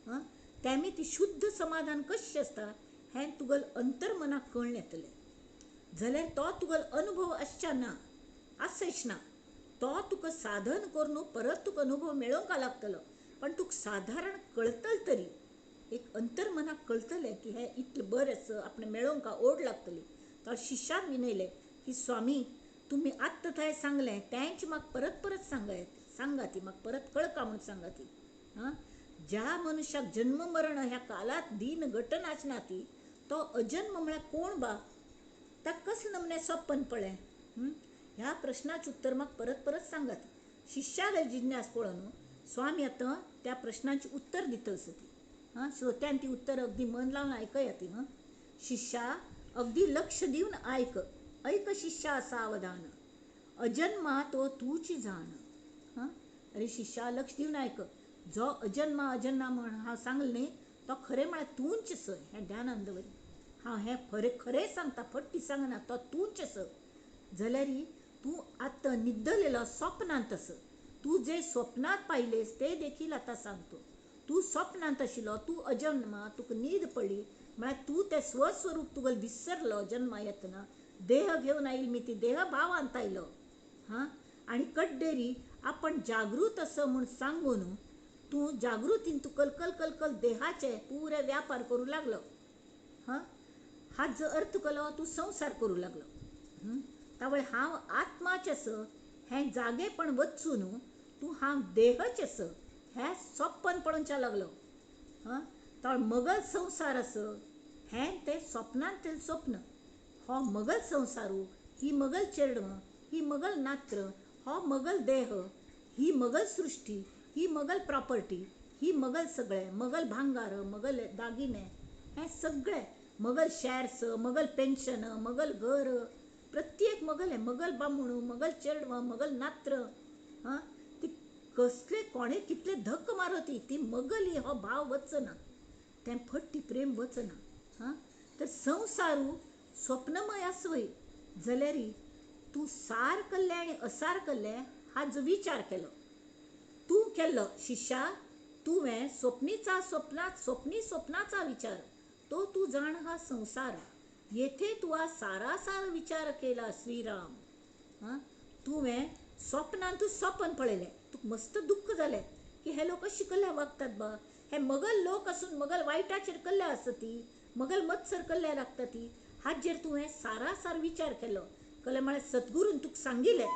हां, त्यामी ती शुद्ध समाधान कशें आसता हें तुगेल अंतर्मनाक कळून येतलें. जाल्यार तो तुगेल अनुभव आसचा ना, आसच ना, तो तुका साधन करून परत तुका अनुभव मेळोवंक लागतलो. पण तुका साधारण कळतल तरी, एक अंतर्मनाक कळतलें की हें इतलें बरें आसा, आपणें मेळोवंक ओढ लागतली. तो शिष्यान विनयलें की स्वामी, तुम्ही आत्ता थंय सांगलें तेंच म्हाका परत परत सांगा ती म्हाका परत कळका म्हणून सांगा ती. हां, ज्या मनुष्याक जन्म मरण ह्या कालात दिन घटना आसना ती, तो अजन्म म्हळ्यार कोण बा, ताका कसले नमने स्वप्न पळय. ह्या प्रश्नाचं उत्तर म्हाका परत परत सांगा ती. शिष्यागेल जिज्ञास पळोवन स्वामी आतां त्या प्रश्नांची उत्तर दितलसो ती. हां, श्रोत्यान ती उत्तर अगदी मन लावून ऐकया ती. हां, शिष्या अगदी लक्ष दिवन ऐक. ऐक शिष्या सावधान, अजन्मा तो तूची जाण. हां, अरे शिष्या लक्ष दिवन ऐक. जो अजन्मा अजन्मा म्हण हांव सांगलें न्ही, तो खरें म्हळ्यार तूंच स. हें ध्यानान दवरी. हांव हें खरें सांगता, फट्टी सांगना, तो तूंच स. जाल्यार तूं आत्तां न्हिदलेलो स्वप्नांत आस. तूं जे स्वप्नांत पाहिलेस ते देखील आता सांगतो. तूं स्वप्नांत आशिल्लो, तूं अजन्मा, तुका न्हीद पडली म्हळ्यार तूं तें स्वस्वरूप तुगेलें विसरलो. जन्मा येतना देह घेवन आयिल्लो मी ती देह भावांत आयलो. हां, आनी कड्डेरी आपण जागृत असं म्हूण सांगून तूं जागृतीन तूं कलकल कलकल देहाचे पुरे व्यापार करूं लागलो. हां, हाच जो अर्थ केलो, तूं संसार करूं लागलो. तावळे हांव आत्माचें स हें जागेपण वचून तूं हांव देहचें स हें स्वप्न पळोवच्या लागलो. हां, तावळे मगल संसार आस हें तें स्वप्नांतलें स्वप्न. हो मगल संसारू, ही मगल चेडण, ही मगल नात्र, हो मगल देह, ही मगल सृष्टी, ही मगल प्रॉपर्टी, ही मगल सगळें, मगल भांगार, मगल दागिने, हें सगळें मगल शेअर्स, मगल पेन्शन, मगल घर, प्रत्येक मगल हें मगल बामूण, मगल चेडवं, मगल नात्र. हां, ती कसले कोणे कितले धक्क मारती ती मगल ही हो भाव वचना, तें फट्टी प्रेम वचना. हां, तर संसारू स्वप्नमय आसवय जाल्यार तूं सार केल्लें आनी असार केल्लें हाचो विचार केलो. तूं केल्लो शिष्या, तुवें स्वप्नी स्वप्नाचा विचार, तो तू जाण हा संसार. येथे तुवा सारासार विचार केला श्रीराम. हां, तुवें स्वप्नांतूच स्वप्न पळयलें. तुका मस्त दुख्ख जालें की हे लोक अशी कल्ल्या वागतात बा, हे मगल लोक असून मगल वायटाचेर कल्ल्या आसती, मगल मत्सर कल्ल्या लागता ती. हाचेर तुवें सारासार विचार केलो. कले म्हळ्यार सद्गुरून तुका सांगिल्लें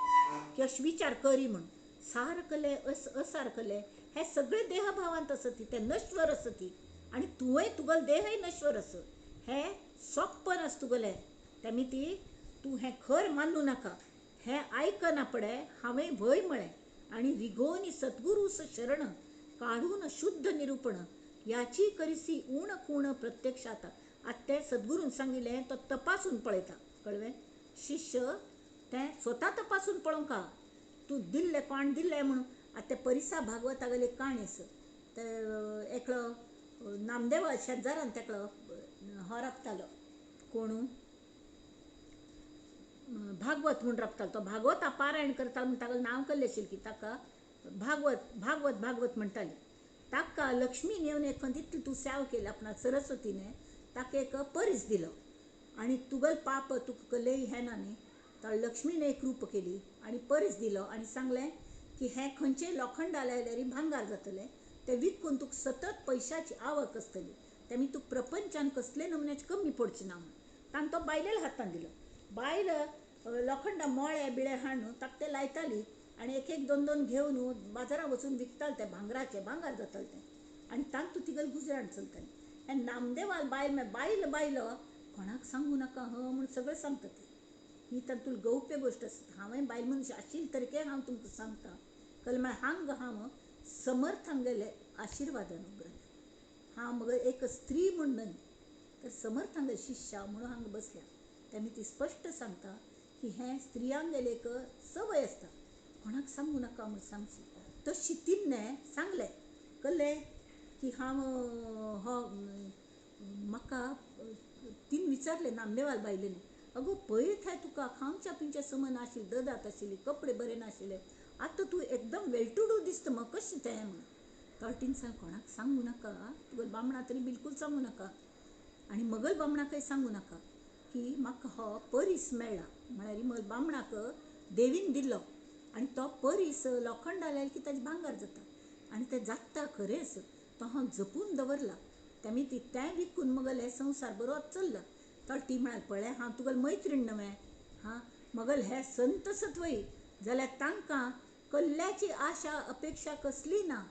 की अशें विचार करी म्हूण. सार केलें, असार केलें, हे सगळे देहभावांत आसती, ते नश्वर आसती. आनी तुवें तुगेलो देहय नश्वर आस. हें स्वप्न आस तुगेलें. त्यामी ती तूं हें खर मानू नाका. हें आयकना पडे हांवें भंय म्हळें आनी रिगोनी सद्गुरूस शरण काढून शुद्ध निरूपण याची करिसी ऊण खूण प्रत्यक्षात. आतां तें सद्गुरून सांगिल्लें तो तपासून पळयता कळ्ळें. शिष्य तें स्वता तपासून पळोवंका तूं दिल्लें कोण दिल्लें म्हणून. आतां तें परिसा भागवतागेली एक काणी आसा. ते एकलो नामदेवा शेजारान तेका हो राबतालो कोण भागवत म्हूण राबतालो. तो भागवता पारायण करतालो म्हूण ताका नांव केल्लें आशिल्लें की ताका भागवत म्हणटाली. ताका लक्ष्मीन येवन एक दितली तूं सेवा केली आपणा सरस्वतीने ताका एक परीस दिलो आनी तुगेल पाप तुका लय हें ना न्ही. तर लक्ष्मीने एक रूप केली आनी परीस दिलो आनी सांगलें की हें खंयचेय लोखंडा लायल्यार भांगार जातलें. तें विकून तुका सतत पयशांची आवक आसतली. तेमी तुका प्रपंचान कसले नमुन्याचे कमी पडचें ना म्हूण. ताणें तो बायलेल्या हातान दिलो. बायल लोखंडा मोळे बिळे हाडून ताका ते लायताली आनी एक एक दोन दोन घेवन बाजारात वचून विकताले. ते भांगार जातालें तें आनी तातूंत तिगेल गुजराण चलतालें. हें नामदेवाल बायल कोणाक सांगू नाका म्हूण सगळें सांगता ती. ही तातूंत गौप्य गोश्ट आसा. हांवें बायल मनीस आशिल्ले तरीके हांव तुमकां सांगता कळ्ळें. म्हळ्यार हांगा हांव समर्थांगेले आशिर्वाद अनुग्रह. हांव मगो एक स्त्री म्हूण न्हय तर समर्थांगे शिष्या म्हणून हांगा बसल्या. तेमी ती स्पश्ट सांगता की हें स्त्रियांगेले एक सवय आसता कोणाक सांगू नाका म्हूण सांगची. तशी तिणें सांगलें कळ्ळें की हांव हो म्हाका तिणें विचारलें नामदेवाल बायलेनी अगो पयलीं थंय तुका खावच्या पिवच्या समज नाशिल्ली ददात आशिल्ली कपडे बरे नाशिल्ले आतां तूं एकदम वेल टू डू दिसता म्हाका कशें तें म्हणून. तर तिणें सांगलें कोणाक सांगू नाका तुगेल बामणा तरी बिलकूल सांगू नाका आनी म्हगेल बामणाकय सांगू नाका की म्हाका हो परीस मेळ्ळा. म्हळ्यार म्हगेल बामणाक देवीन दिल्लो आनी तो परीस लोखंडा लायले की ताजें भांगार जाता आनी तें जाता खरेंच. तो हांव जपून दवरला. तेमी तें विकून म्हगेलें संवसार बरो चल्ला. तर ती म्हळ्यार पळय हांव तुगेल मैत्रीण न्हय हां म्हगेल हे संत सत्वई जाल्यार तांकां कल्ल्याची आशा अपेक्षा कसली ना.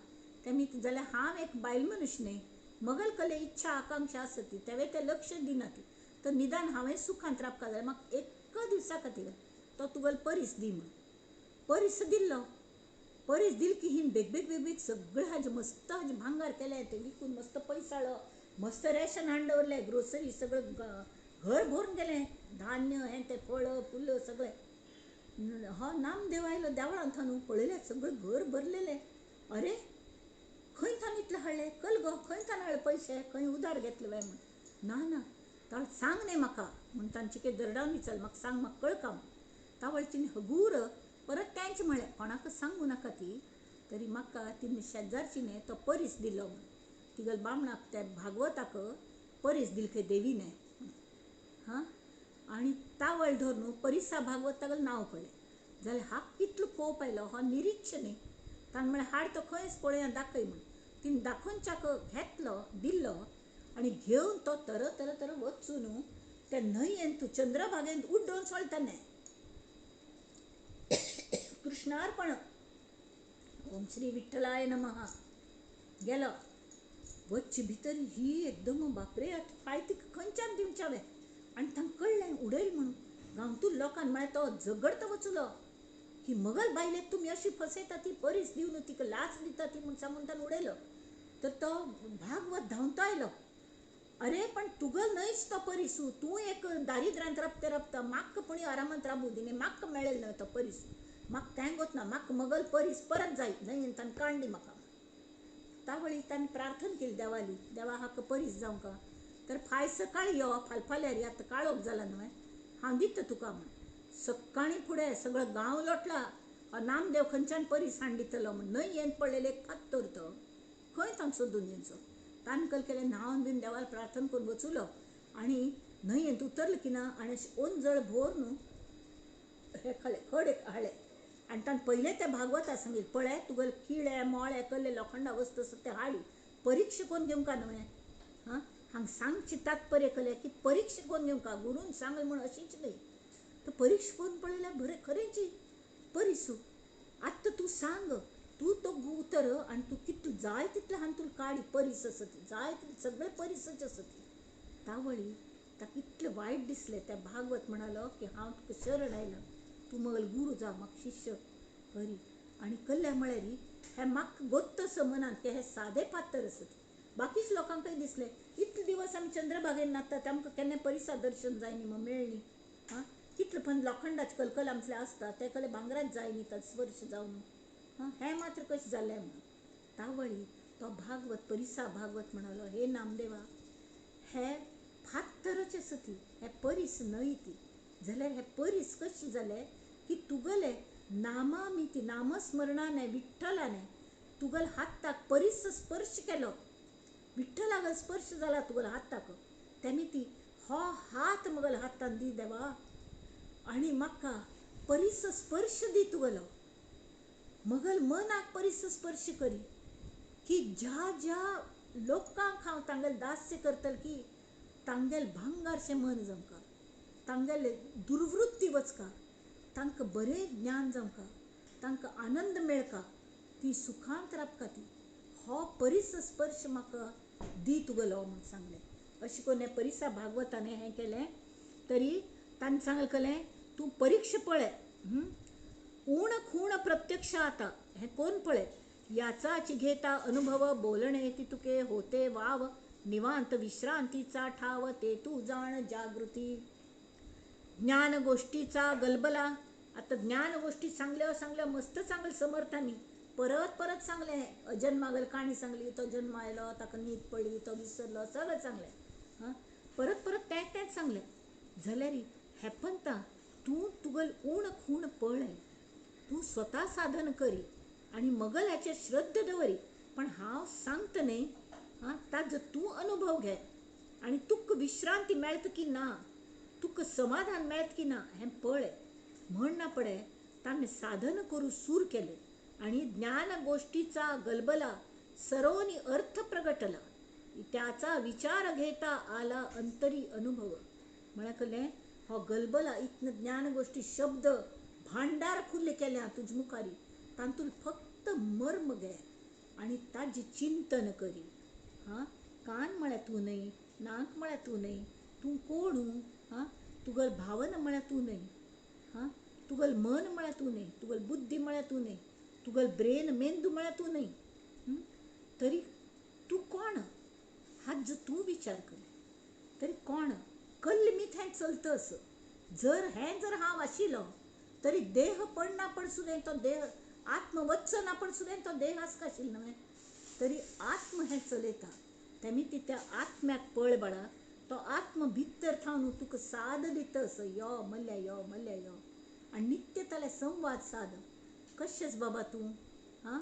तेमी जाल्यार हांव एक बायल मनीस न्ही म्हगेल कसले इच्छा आकांक्षा आसा ती तेवे ते लक्ष दिना ती. तर निदान हांवें सुखांत रावपाक जाल्यार म्हाका एक दिवसा खातीर तो तुगेल परीस दी म्हणून. परीस दिल्लो. परीस दिल की हिन बेग सगळें हाजें मस्त हाजें भांगार केलें. तें विकून मस्त पयसाळो मस्त रेशन हाडून दवरलें ग्रोसरी सगळें घर भरून गेलें धान्य हें तें फळं फुलं सगळें. हो नामदेव आयलो देवळांत न्हू पळयलें सगळें घर भरलेलें. अरे खंय थान इतलें हाडलें कल गो खंय थान हाडले पयशे खंय उदार घेतले काय म्हूण. ना ताळ सांग न्ही म्हाका म्हूण तांचे कितें दरडावन विचारलें म्हाका सांग म्हाका कळका म्हूण. तावळ तिणें हगूर परत तेंच म्हळें कोणाक सांगू नाका ती तरी म्हाका तिणें शेजारचीने तो परीस दिलो म्हूण. तिगेल बामणाक त्या भागवताक परीस दिल खंय देवीने हां. आनी तावळ धरून परिसा भागवत तागेलें नांव पडलें. जाल्यार हाका कितलो कोप आयलो हो निरीक्ष न्ही. ताणें म्हळें हाड तो खंयच पळया दाखय म्हूण. तिणें दाखोवनच्याक घेतलो दिल्लो आनी घेवन तो तर वचून ते न्हंयेंत चंद्रभागेंत उड्डोवन सोळतालें. कृष्णार्पण. ओम श्री विठ्ठलाय नमः. गेलो वच्चे भितर ही एकदम बापरे फाय तिका खंयच्यान दिवच्यावे आनी तांकां कळलें उडयलें म्हणून. गांवतून लोकांनी म्हळ्यार तो झगडता वचलो की म्हगेल बायलेक तुमी अशी फसयता ती परीस दिवन तिका लाच दिता ती म्हूण सांगून ताणें उडयलो. तर तो भागवत धांवतो आयलो. अरे पण तुगेल न्हयच तो परीस तूं एक दारिद्र्यांत राबता म्हाका पुणी आरामांत राबू दिनी म्हाका मेळ्ळेलो न्हय तो परीस म्हाका तें गोतना म्हाका म्हगेल परीस परत जाय न्हंयेन ताणें काडली म्हाका. तावळी ताणें प्रार्थना केली देवाली देवा हाका परीस जावंका. तर फायज सकाळीं यो फाल्यां रे आतां काळोख जाला न्हय हांव दिता तुका म्हूण. सकाळीं फुडें सगळो गांव लोटला नामदेव खंयच्यान परीस हाडून दितलो म्हूण. न्हंयेन पडलेले एक फात्तर तो खंय तांकां सोदून दिवचो. ताणें कल केलें न्हांवन बीन देवाक प्रार्थना करून वचूलो आनी न्हंयेंत उतरलो की ना आनी ओंजळ भोर न्हू हे खडे हाडले आनी ताणें पयलें त्या भागवता सांगिल्लें पळय तुगेले किळे मोळे कसले लोखंडा वस्तू आसा ते हाडी परिक्षा कोण घेवंका न्हय हां. हांगा सांगची तात्पर्य केलें की परिक्षा कोण घेवंका गुरून सांगलें म्हूण अशीच न्हय. तर परिक्षा कोण पळयल्यार बरें खरेंची परिसू. आतां तूं सांग तूं तो उतर आनी तूं कितलें जाय तितलें हांवें तुला काडी परीस आसा ती जाय तितलें सगळें परीसच आसा ती. तावळी ताका इतलें वायट दिसलें. त्या भागवत म्हणालो की हांव तुका शरण आयलां तूं म्हगेलो गुरू जा म्हाका शिष्य करी. आनी कल्ल्या म्हळ्यार हें म्हाका गोत्तस मनांत की हे सादे पात्तर आसा बाकीच लोकांकय दिसले इतले दिवस आमी चंद्रभागेन नाचतात आमकां केन्ना परिसा दर्शन जाय न्ही मग मेळ्ळी हां कितले पण लोखंडाचे कलकल आमचे आसता ते कले भांगराच जाय न्ही ताचे स्पर्श जावन हां हें मात्र कशें जालें म्हणून तावळी तो भागवत परिसा भागवत म्हणालो हे नामदेवा हे फात्तरच आसा ती हे परीस न्हय ती जाल्यार हे परीस कशें जालें की तुगेले नामामिती नामस्मरणाने विठ्ठलाने तुगेल हाताक परीस स्पर्श केलो विठ्ठलाक स्पर्श जाला तुगेल हाताक तेमी ती हो हात म्हगेल हातान दी देवा आणि म्हाका परीस स्पर्श दी तुगेलो म्हगेल मनाक परीस स्पर्श करी की ज्या ज्या लोकांक हांव तांगेल दास्य करतल की तांगेल भांगारशें मन जमका तांगेले दुर्वृत्ती वचका तांकां बरें ज्ञान जमका तांकां आनंद मेळका ती सुखांत रावका ती हो परीस स्पर्श म्हाका दी तुगेलो म्हूण सांगलें अशें करून हें परिसा भागवतान हें केलें तरी ताणें सांगलें तूं परीक्षा पळय ऊण खूण प्रत्यक्ष आता हे कोण पळय याचाच घेता अनुभव बोलणे ती तुके होते वाव निवांत विश्रांतीचा ठाव ते तू जाण जागृती ज्ञान गोष्टीचा गलबला आता ज्ञान गोष्टी सांगल्या मस्त सांगल समर्थांनी परत परत सांगले अजन्मागल काणी सांगली तो जन्म आयलो ताका न्हीद पडली तो विसरलो सगळं सांगलें हां परत परत तेच सांगलें जाल्यार हे पंता तूं तुगेल ऊण खूण पळय तू स्वता साधन करी आणि मगल याचेर श्रद्धा दवरी पण हांव सांगता न्ही हां ताजो तूं अनुभव घे आणि तुका विश्रांती मेळटा की ना तुका समाधान मेळटा की ना हें पळय म्हणना पडे ताणें साधन करू सूर केले आणि ज्ञान गोष्टीचा गलबला सरोनी अर्थ प्रगटला त्याचा विचार घेता आला अंतरी अनुभव म्हळ्यार हो गलबला इतन ज्ञान गोष्टी शब्द भांडार खुल्ले केल्या तुझ मुखारी तातूंत फक्त मर्म घे आणि ताजे चिंतन करी हां कान म्हळ्यार तूं न्हय नाक म्हळ्यार तूं न्हय तूं कोण हां तुगेल भावना म्हळ्यार तूं न्हय हां तुगेल मन म्हळ्यार तूं न्हय तुगेल बुद्धी म्हळ्यार तूं न्हय तुगेल ब्रेन मेंदू म्हळ्यार तूं न्हय तरी तूं कोण हाचो तूं विचार कर तरी कोण कल्लमीत हें चलतस जर हांव आशिल्लो तरी देह पडना पड सुद्दां तो देह आत्म वचना पड सुद्दां तो देह आसका आशिल्लो न्हय तरी आत्म हें चलयता तेमी ती त्या आत्म्याक पळय बाळा तो आत्म भितर थावन तुका साद दितस यो मल्ल्या यो मल्ल्या यो आनी नित्य ताले संवाद साद कशेंच बाबा तूं हां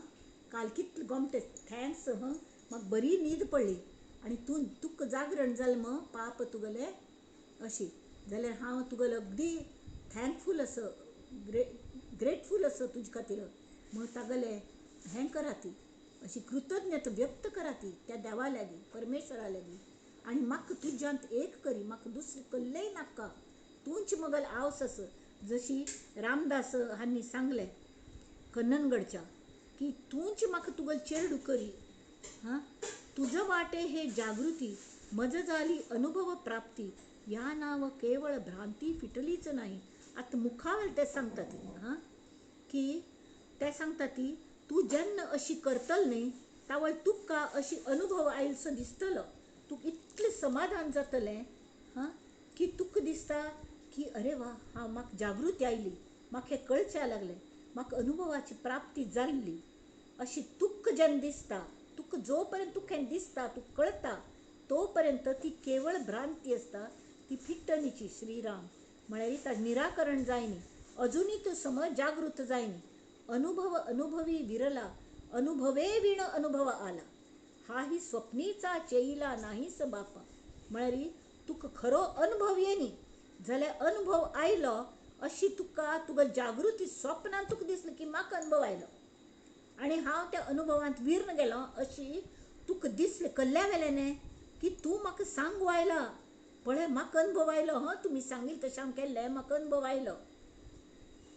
काल कितले गोमटे थँक्स म्हाका बरी न्हीद पडली आनी तुका जागरण जालें मग पाप तुगेलें अशी जाल्यार हांव तुगेलो अगदी थँकफूल असो ग्रेटफूल असो तुजे खातीर म्हूण तागेलें हें करा ती अशी कृतज्ञता व्यक्त करा ती त्या देवा लागीं परमेश्वरा लागीं आनी म्हाका तुज्यांत एक करी म्हाका दुसरें कसलेंय नाका तूंच मगल आवस आस जशी रामदास हांणी सांगलें कन्ननगडच्या की तूंच म्हाका तुगेल चेडू करी हां तुझं वाटे हे जागृती मज झाली अनुभव प्राप्ती या नाव केवळ भ्रांती फिटलीच नाही आता मुखावेल ते सांगता ती हां की ते सांगता ती तू जेन्ना अशी करतल न्ही तावळ तुका अशी अनुभव आयलसो दिसतलो तुका इतलें समाधान जातलें हां की तुका दिसता की अरे वा हांव म्हाका जागृती आयली म्हाका हें कळच्या लागलें म्हाका अनुभवाची प्राप्ती जाल्ली अशी तुका जेन्ना दिसता तुका जो पर्यंत तुका हें दिसता तुका कळटा तो पर्यंत ती केवळ भ्रांती आसता ती फिट्टनीची श्रीराम म्हळ्यार ताजें निराकरण जाय न्ही अजुनी तूं समज जागृत जाय न्ही अनुभवी विरला अनुभवे विण अनुभव आला हा ही स्वप्नीचा चेईला नाहीस बापा म्हळ्यार तुका खरो अनुभव येनी जाल्यार अनुभव आयलो अशी तुका तुका जागृती स्वप्नान तुका दिसलें की म्हाका अनुभव आयलो आनी हांव त्या अनुभवांत विर्न गेलो अशी तुका दिसलें कल्ल्या वेल्यान की तूं म्हाका सांगू आयला पळय म्हाका अनुभव आयलो तुमी सांगिल्लें तशें हांव केल्लें म्हाका अनुभव आयलो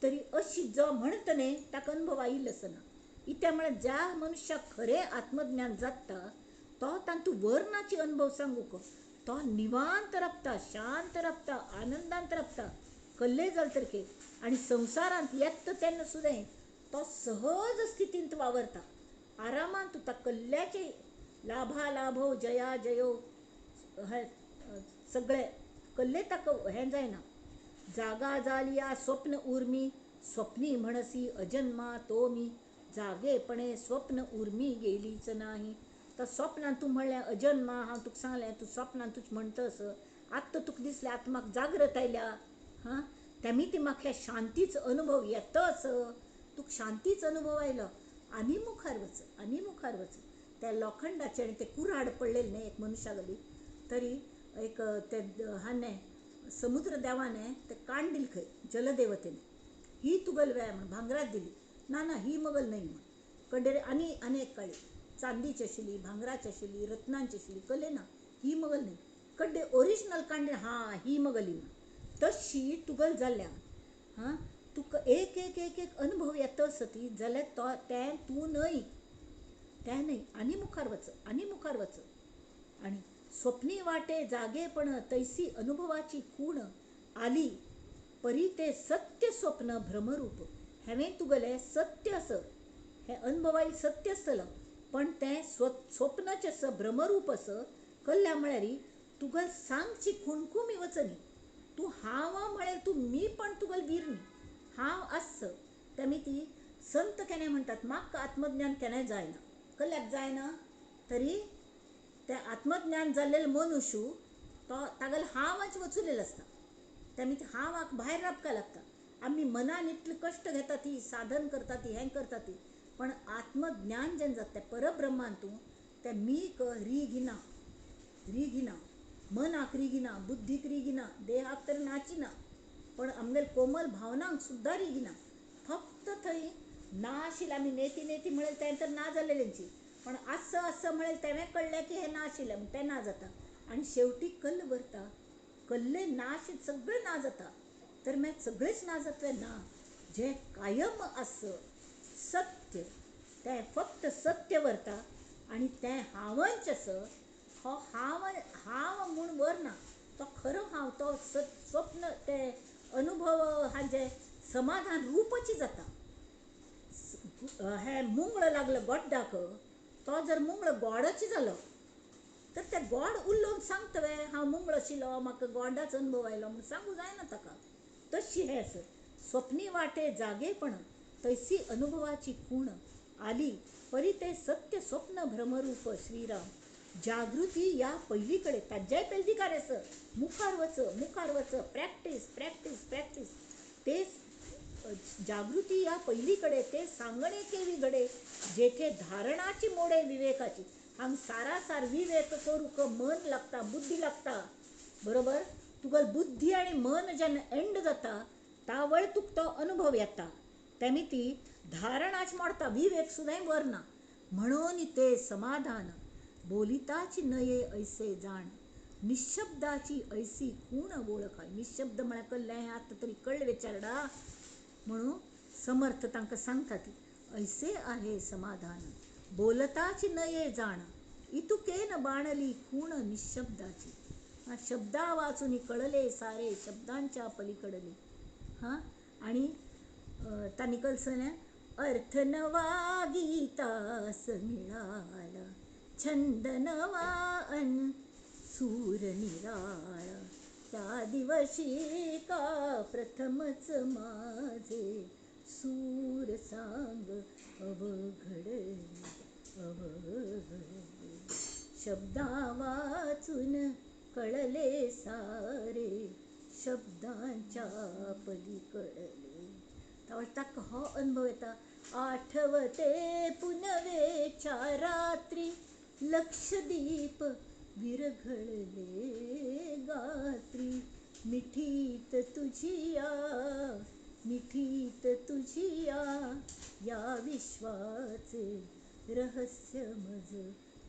तरी अशी जो म्हणटा न्ही ताका अनुभव आयिल्लो आसना इत्या म्हळ्यार ज्या मनशाक खरें आत्मज्ञान जाता तो तातूंत वर्णाचे अनुभव सांगूक तो निवांत रावता शांत रावता आनंदांत रावता कल्ले जाले तरके आनी संवसारांत येता तेन्ना सुद्दां तो सहज स्थितींत वावरता आरामांत ताका कल्ल्याचे लाभा लाभो जया जयो हे सगळे कल्ले ताक हें जायना. जागा जालिया स्वप्न उर्मी, स्वप्नी म्हणसी अजन्मा तो मी. जागेपणे स्वप्न उर्मी गेलीच नाही. तर स्वप्नान तू म्हणलें अजन्मा, हांव तुका सांगलें तू स्वप्नान तुच म्हणटस. आत्ता तुका दिसलें आतां म्हाका जागृत आयल्या. हां तेमी ती म्हाका शांतीच अनुभव येतच. तुका शांतीच अनुभव आयलो. आनी मुखार वच, आनी मुखार वच. त्या लोखंडाचे आनी ते कुऱ्हाड पडलेले न्ही एक मनशागली, तरी एक ते हाने समुद्र देवाने ते काण दिली खंय जलदेवतेने. ही तुगल वेळ म्हण भांगरात दिली. ना ना ही मगल नाही म्हण. कडे आनी एक काळी चांदीची आशिल्ली, भांगराची आशिल्ली, रत्नांची आशिल्ली, कळ्ळें ना ही मगल नाही. कडे ओरिजिनल कांडे हां ही मगली म्हण. तशी तुगल जाल्ल्या हां तुका एक एक एक एक अनुभव येतस ती जाल्यार तो तें तूं न्हय, तें न्हय. आनी मुखार वच, आनी मुखार वच. आणि स्वप्नी वाटे जागेपण तैसी अनुभवाची खूण आली. परी ते सत्य स्वप्न भ्रमरूप. हेवें तुगेलें सत्य आस, हें अनुभवायला सत्य आसतलं, पण तें स्वप्नचें आस, भ्रमरूप आस. कल्ल्या म्हळ्यार तुगल सांगची खुणकुमी वचनी. तूं हांव म्हळें तूं मी पण तुगल वीर न्ही. हांव आस तेमी ती संत केन्ना म्हणटात म्हाका आत्मज्ञान केन्नाय जायना. कल्ल्याक जायना तरी ते आत्मज्ञान जाल्लेलो मनुष्य तो तागेलो हांवाच वचुलेलो आसता. तेमी ती हांवाक भायर राबका लागता. आमी मनान इतले कश्ट घेता ती साधन करता ती हें करता ती, पण आत्मज्ञान जेन्ना जाता तें परब्रह्मान तूं तें मीक रिगिना, रिगिना, मनाक रिगिना, बुद्धीक रिगिना, देहाक तर नाचिना, पण आमगेल कोमल भावनांक सुद्दां रिगिना. फक्त थंय ना आशिल्लें आमी नेती नेती म्हळें तें तर ना जाल्लेलेंची, पण आस आस म्हळें तेवें कळ्ळें की हें ना आशिल्लें तें ना जाता. आनी शेवटी कल्ल भरता. कल्ले ना आशिल्ले सगळें ना जाता. तर मागीर सगळेच ना जातले ना. जें कायम आस सत्य तें फक्त सत्य व्हरता. आनी तें हांवच आस. हो हांव हांव म्हूण व्हरना. तो खरो हांव तो स्वप्न ते अनुभव हाजें समाधान रूपची जाता. हें मुंगळ लागलं गोड्डाक, तो जर मुंगळ गोडाची जालो तर ते गोड उलोवन सांगतवे हांव मुंगळ आशिल्लो म्हाका गोडाचो अनुभव आयलो म्हूण सांगूं जायना ताका. तशी हें आस स्वप्नी वाटे जागेपण तैसी अनुभवाची खूण आली. परी ते सत्य स्वप्न भ्रमरूप श्रीराम. जागृती या पयलीकडे ताज्याय पयली काय आस. मुखार वच, मुखार वच. Practice practice practice. ते जागृती या पयलीकडे ते सांगणे केवी घडे. जेथे धारणाची मोडे विवेकाची. हांग सारासार विवेक करूक मन लागता, बुद्धी लागता. बरोबर. तुगल बुद्धी आणि मन जेन्ना एंड जाता तावळ तुका तो अनुभव येता. तेमी ती धारणाच मोडता, विवेक सुद्दां वरना. म्हणून ते समाधान बोलिताची नये ऐसे जाण. निशब्दाची ऐसी खूण ओळख. निशब्द म्हळ्यार कळ्ळें आतां तरी कळ्ळें विचारडा. म्हणून समर्थ तांकां सांगता ती ऐसे आहे समाधान बोलताची नये जाण. इतुकेन बाणली खूण निशब्दाची. शब्दा वाचून कळले सारे शब्दांच्या पलीकडले. हां आणि तांणी कळसलें अर्थ नवा गीतास मिळाला, छंद नवा अन सूर निराळा. त्या दिवशी का प्रथमच माझे सूर सांग अवघडले, अवघडले. शब्दा वाचून कळले सारे शब्दांच्या पलीकडले. ताका हो अनुभव येता. आठवते पुनवेच्या रात्री लक्षदीप विरघळले गात्री. मिठीत तुझिया, मिठीत तुझिया या विश्वाचे रहस्य मज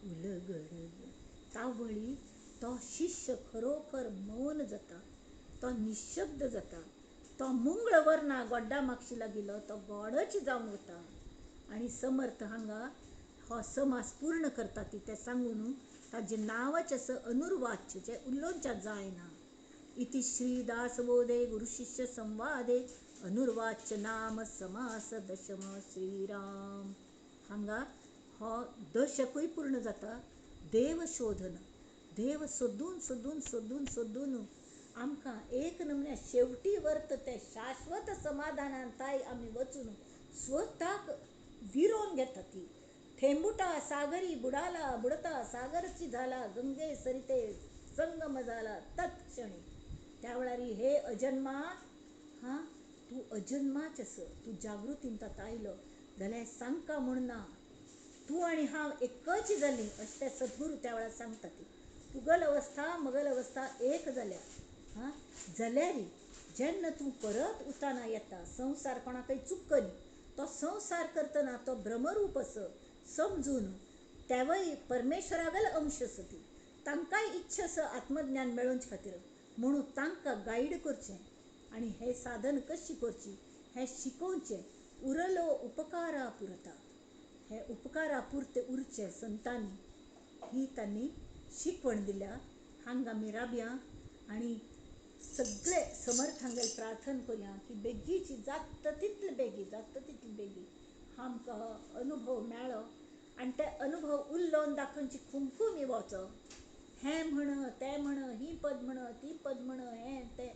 उलगडले. तावळी तो शिष्य खरोखर मौन जाता, तो निशब्द जाता. तो मुंगळ वरना गोड्डा मागशी गेलो तो गोडच जावन वता. आणि समर्थ हांगा हो समास पूर्ण करता ती ते सांगून ताजे नांवच असं अनुर्वाच्य जे उलोवच्या जायना. इति श्री दासबोधे गुरुशिष्य संवादे अनुर्वाच्य नाम समास दशम श्रीराम. हांगा हो दशकूय पूर्ण जाता देव शोधन, देव सोदून सोदून सोदून सोदून आमकां एक नमण्या शेवटी वर्त ते शाश्वत समाधानान ताई आमी वचून स्वताक विरोन घेता ती. थेंबुटा सागरी बुडाला, बुडता सागरची झाला, गंगे सरिते संगम झाला तत्क्षणी. त्या वेळारी हे अजन्मा, हा तू अजन्माच अस, तू जागृतीन तात आयलो जाल्यार सांगका म्हणना तू आणि हांव एकच जाली अशें ते सद्गुरू त्या वेळार सांगता ती. तुगल अवस्था मगल अवस्था एक जाल्या. हां जाल्यारी जेन्ना तूं परत उताना येता, संवसार कोणाकय चुकनी, तो संवसार करतना तो भ्रमरूप असो समजून त्यावय परमेश्वरागल अंश आसा ती, तांकांय इच्छा आसा आत्मज्ञान मेळोवचे खातीर, म्हणून तांकां गायड करचें आनी हें साधन कशी करची हें शिकोवचें. उरलो उपकारा पुरता, हे उपकारा पुरते उरचे संतांनी, ही तांणी शिकवण दिल्या. हांगा आमी राबया आनी सगळे समर्थांगेर प्रार्थना करुया की बेगीची जाता तितले बेगी आमकां अनुभव मेळ्ळो आनी ते अनुभव उल्लोवन दाखोवची खुमखुमी वचो. हें म्हण तें म्हण, ही पद म्हण ती पद म्हण, हें तें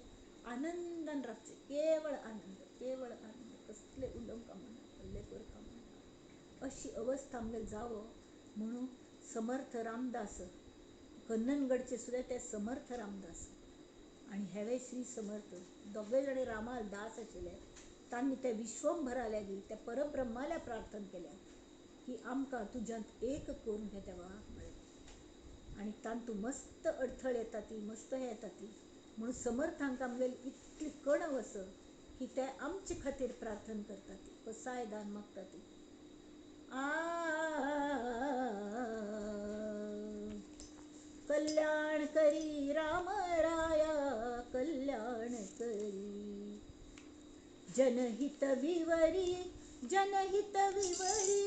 आनंदान रावचें, केवळ आनंद, केवळ आनंद, कसले उलोवंक म्हणना, कसले करता म्हणना, अशी अवस्था आमगेर जावो म्हणून समर्थ रामदास, कन्ननगडचे सुद्दां ते समर्थ रामदास आनी हेवे श्री समर्थ दोगय जणे रामाल दास आशिल्ले. तांणी ते विश्वंभरा लेगीत त्या परब्रह्माल्या प्रार्थना केल्या की आमकां तुज्यांत एक करून घे देवा म्हळें. आनी तांतू मस्त अडथळ येता ती, मस्त हें येता ती, म्हणून समर्थांक आमगेली इतली कणव आसा की ते आमचे खातीर प्रार्थना करता ती, कसाय दान मागता ती. कल्याण करी राम राया, कल्याण करी, जनहित विवरी, जनहित विवरी,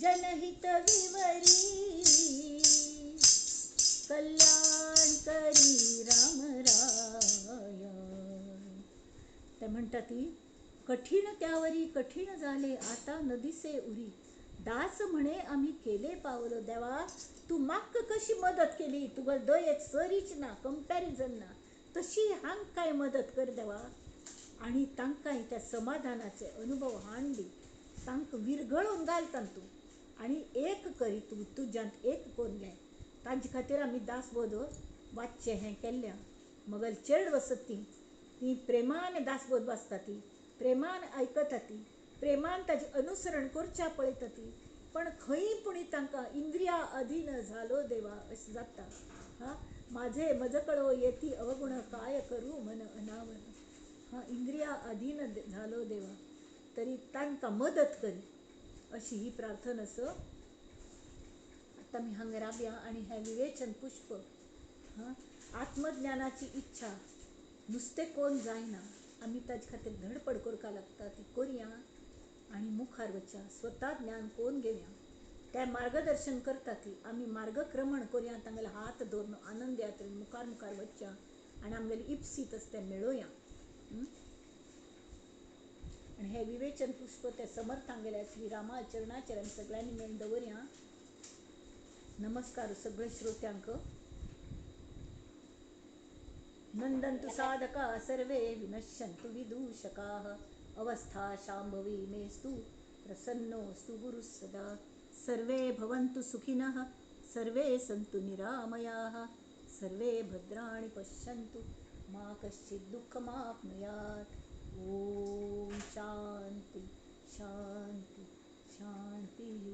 जनहित विवरी, कल्याण करी राम राया. ते म्हणटा ती, कठीण त्यावरी कठीण झाले आता नदीसे उरी, दास म्हणे आम्ही केले पावलो देवा, तू माक कशी मदत केली, तुका दयेक सरीच ना, कंपॅरिझन ना, तशी हांग काय मदत कर देवा. आणि तांकांय त्या समाधानाचे अनुभव हांडी, तांक विरगळून घालता तूं आणि एक करी तूं तुज्यांत एक कोण घे. तांचे खातीर आमी दासबोध वाचचें हें केल्ल्या. मगल चेड वसत ती प्रेमान दासबोध वाचता ती, प्रेमान आयकता ती, प्रेमान ताजे अनुसरण करच्या पळयता ती, पण खंय पुणी तांकां इंद्रिया अधीन झालो देवा अशें जाता. हां माझे मजकळो येती अवगुण काय करू मन अनावर. हां इंद्रिया अधीन झालो देवा, तरी तांकां मदत करी अशी ही प्रार्थना आसा. आता मी हांगा राबया आनी हें विवेचन पुष्प, हां आत्मज्ञानाची इच्छा नुस्तें कोण जायना, आमी ताजे खातीर धडपड करपा लागता ती करया आनी मुखार वचया, स्वता ज्ञान कोण घेवया. ते मार्गदर्शन करता ती, आमी मार्गक्रमण करया, तांगेले हात धरून आनंद यात्रेन मुखार मुखार वचया आनी आमगेले इप्सीत आसा तें मेळोवया. आनी हें विवेचन पुष्प ते समर्थांगेल्या श्री रामा चरणाचेर आमी सगळ्यांनी मेळून दवरया. नमस्कार सगळे श्रोत्यांक. नंदन्तु साधका सर्वे विनश्यन्तु विदूषकाः, अवस्था शाम्भवी मेस्तु प्रसन्नोऽस्तु गुरुः सदा. सर्वे भवन्तु सुखिनः, सर्वे सन्तु निरामयाः, सर्वे भद्राणि पश्यन्तु मा कश्चित् दुःखमाप्नुयात्. ॐ शान्ति शान्ति शान्तिः.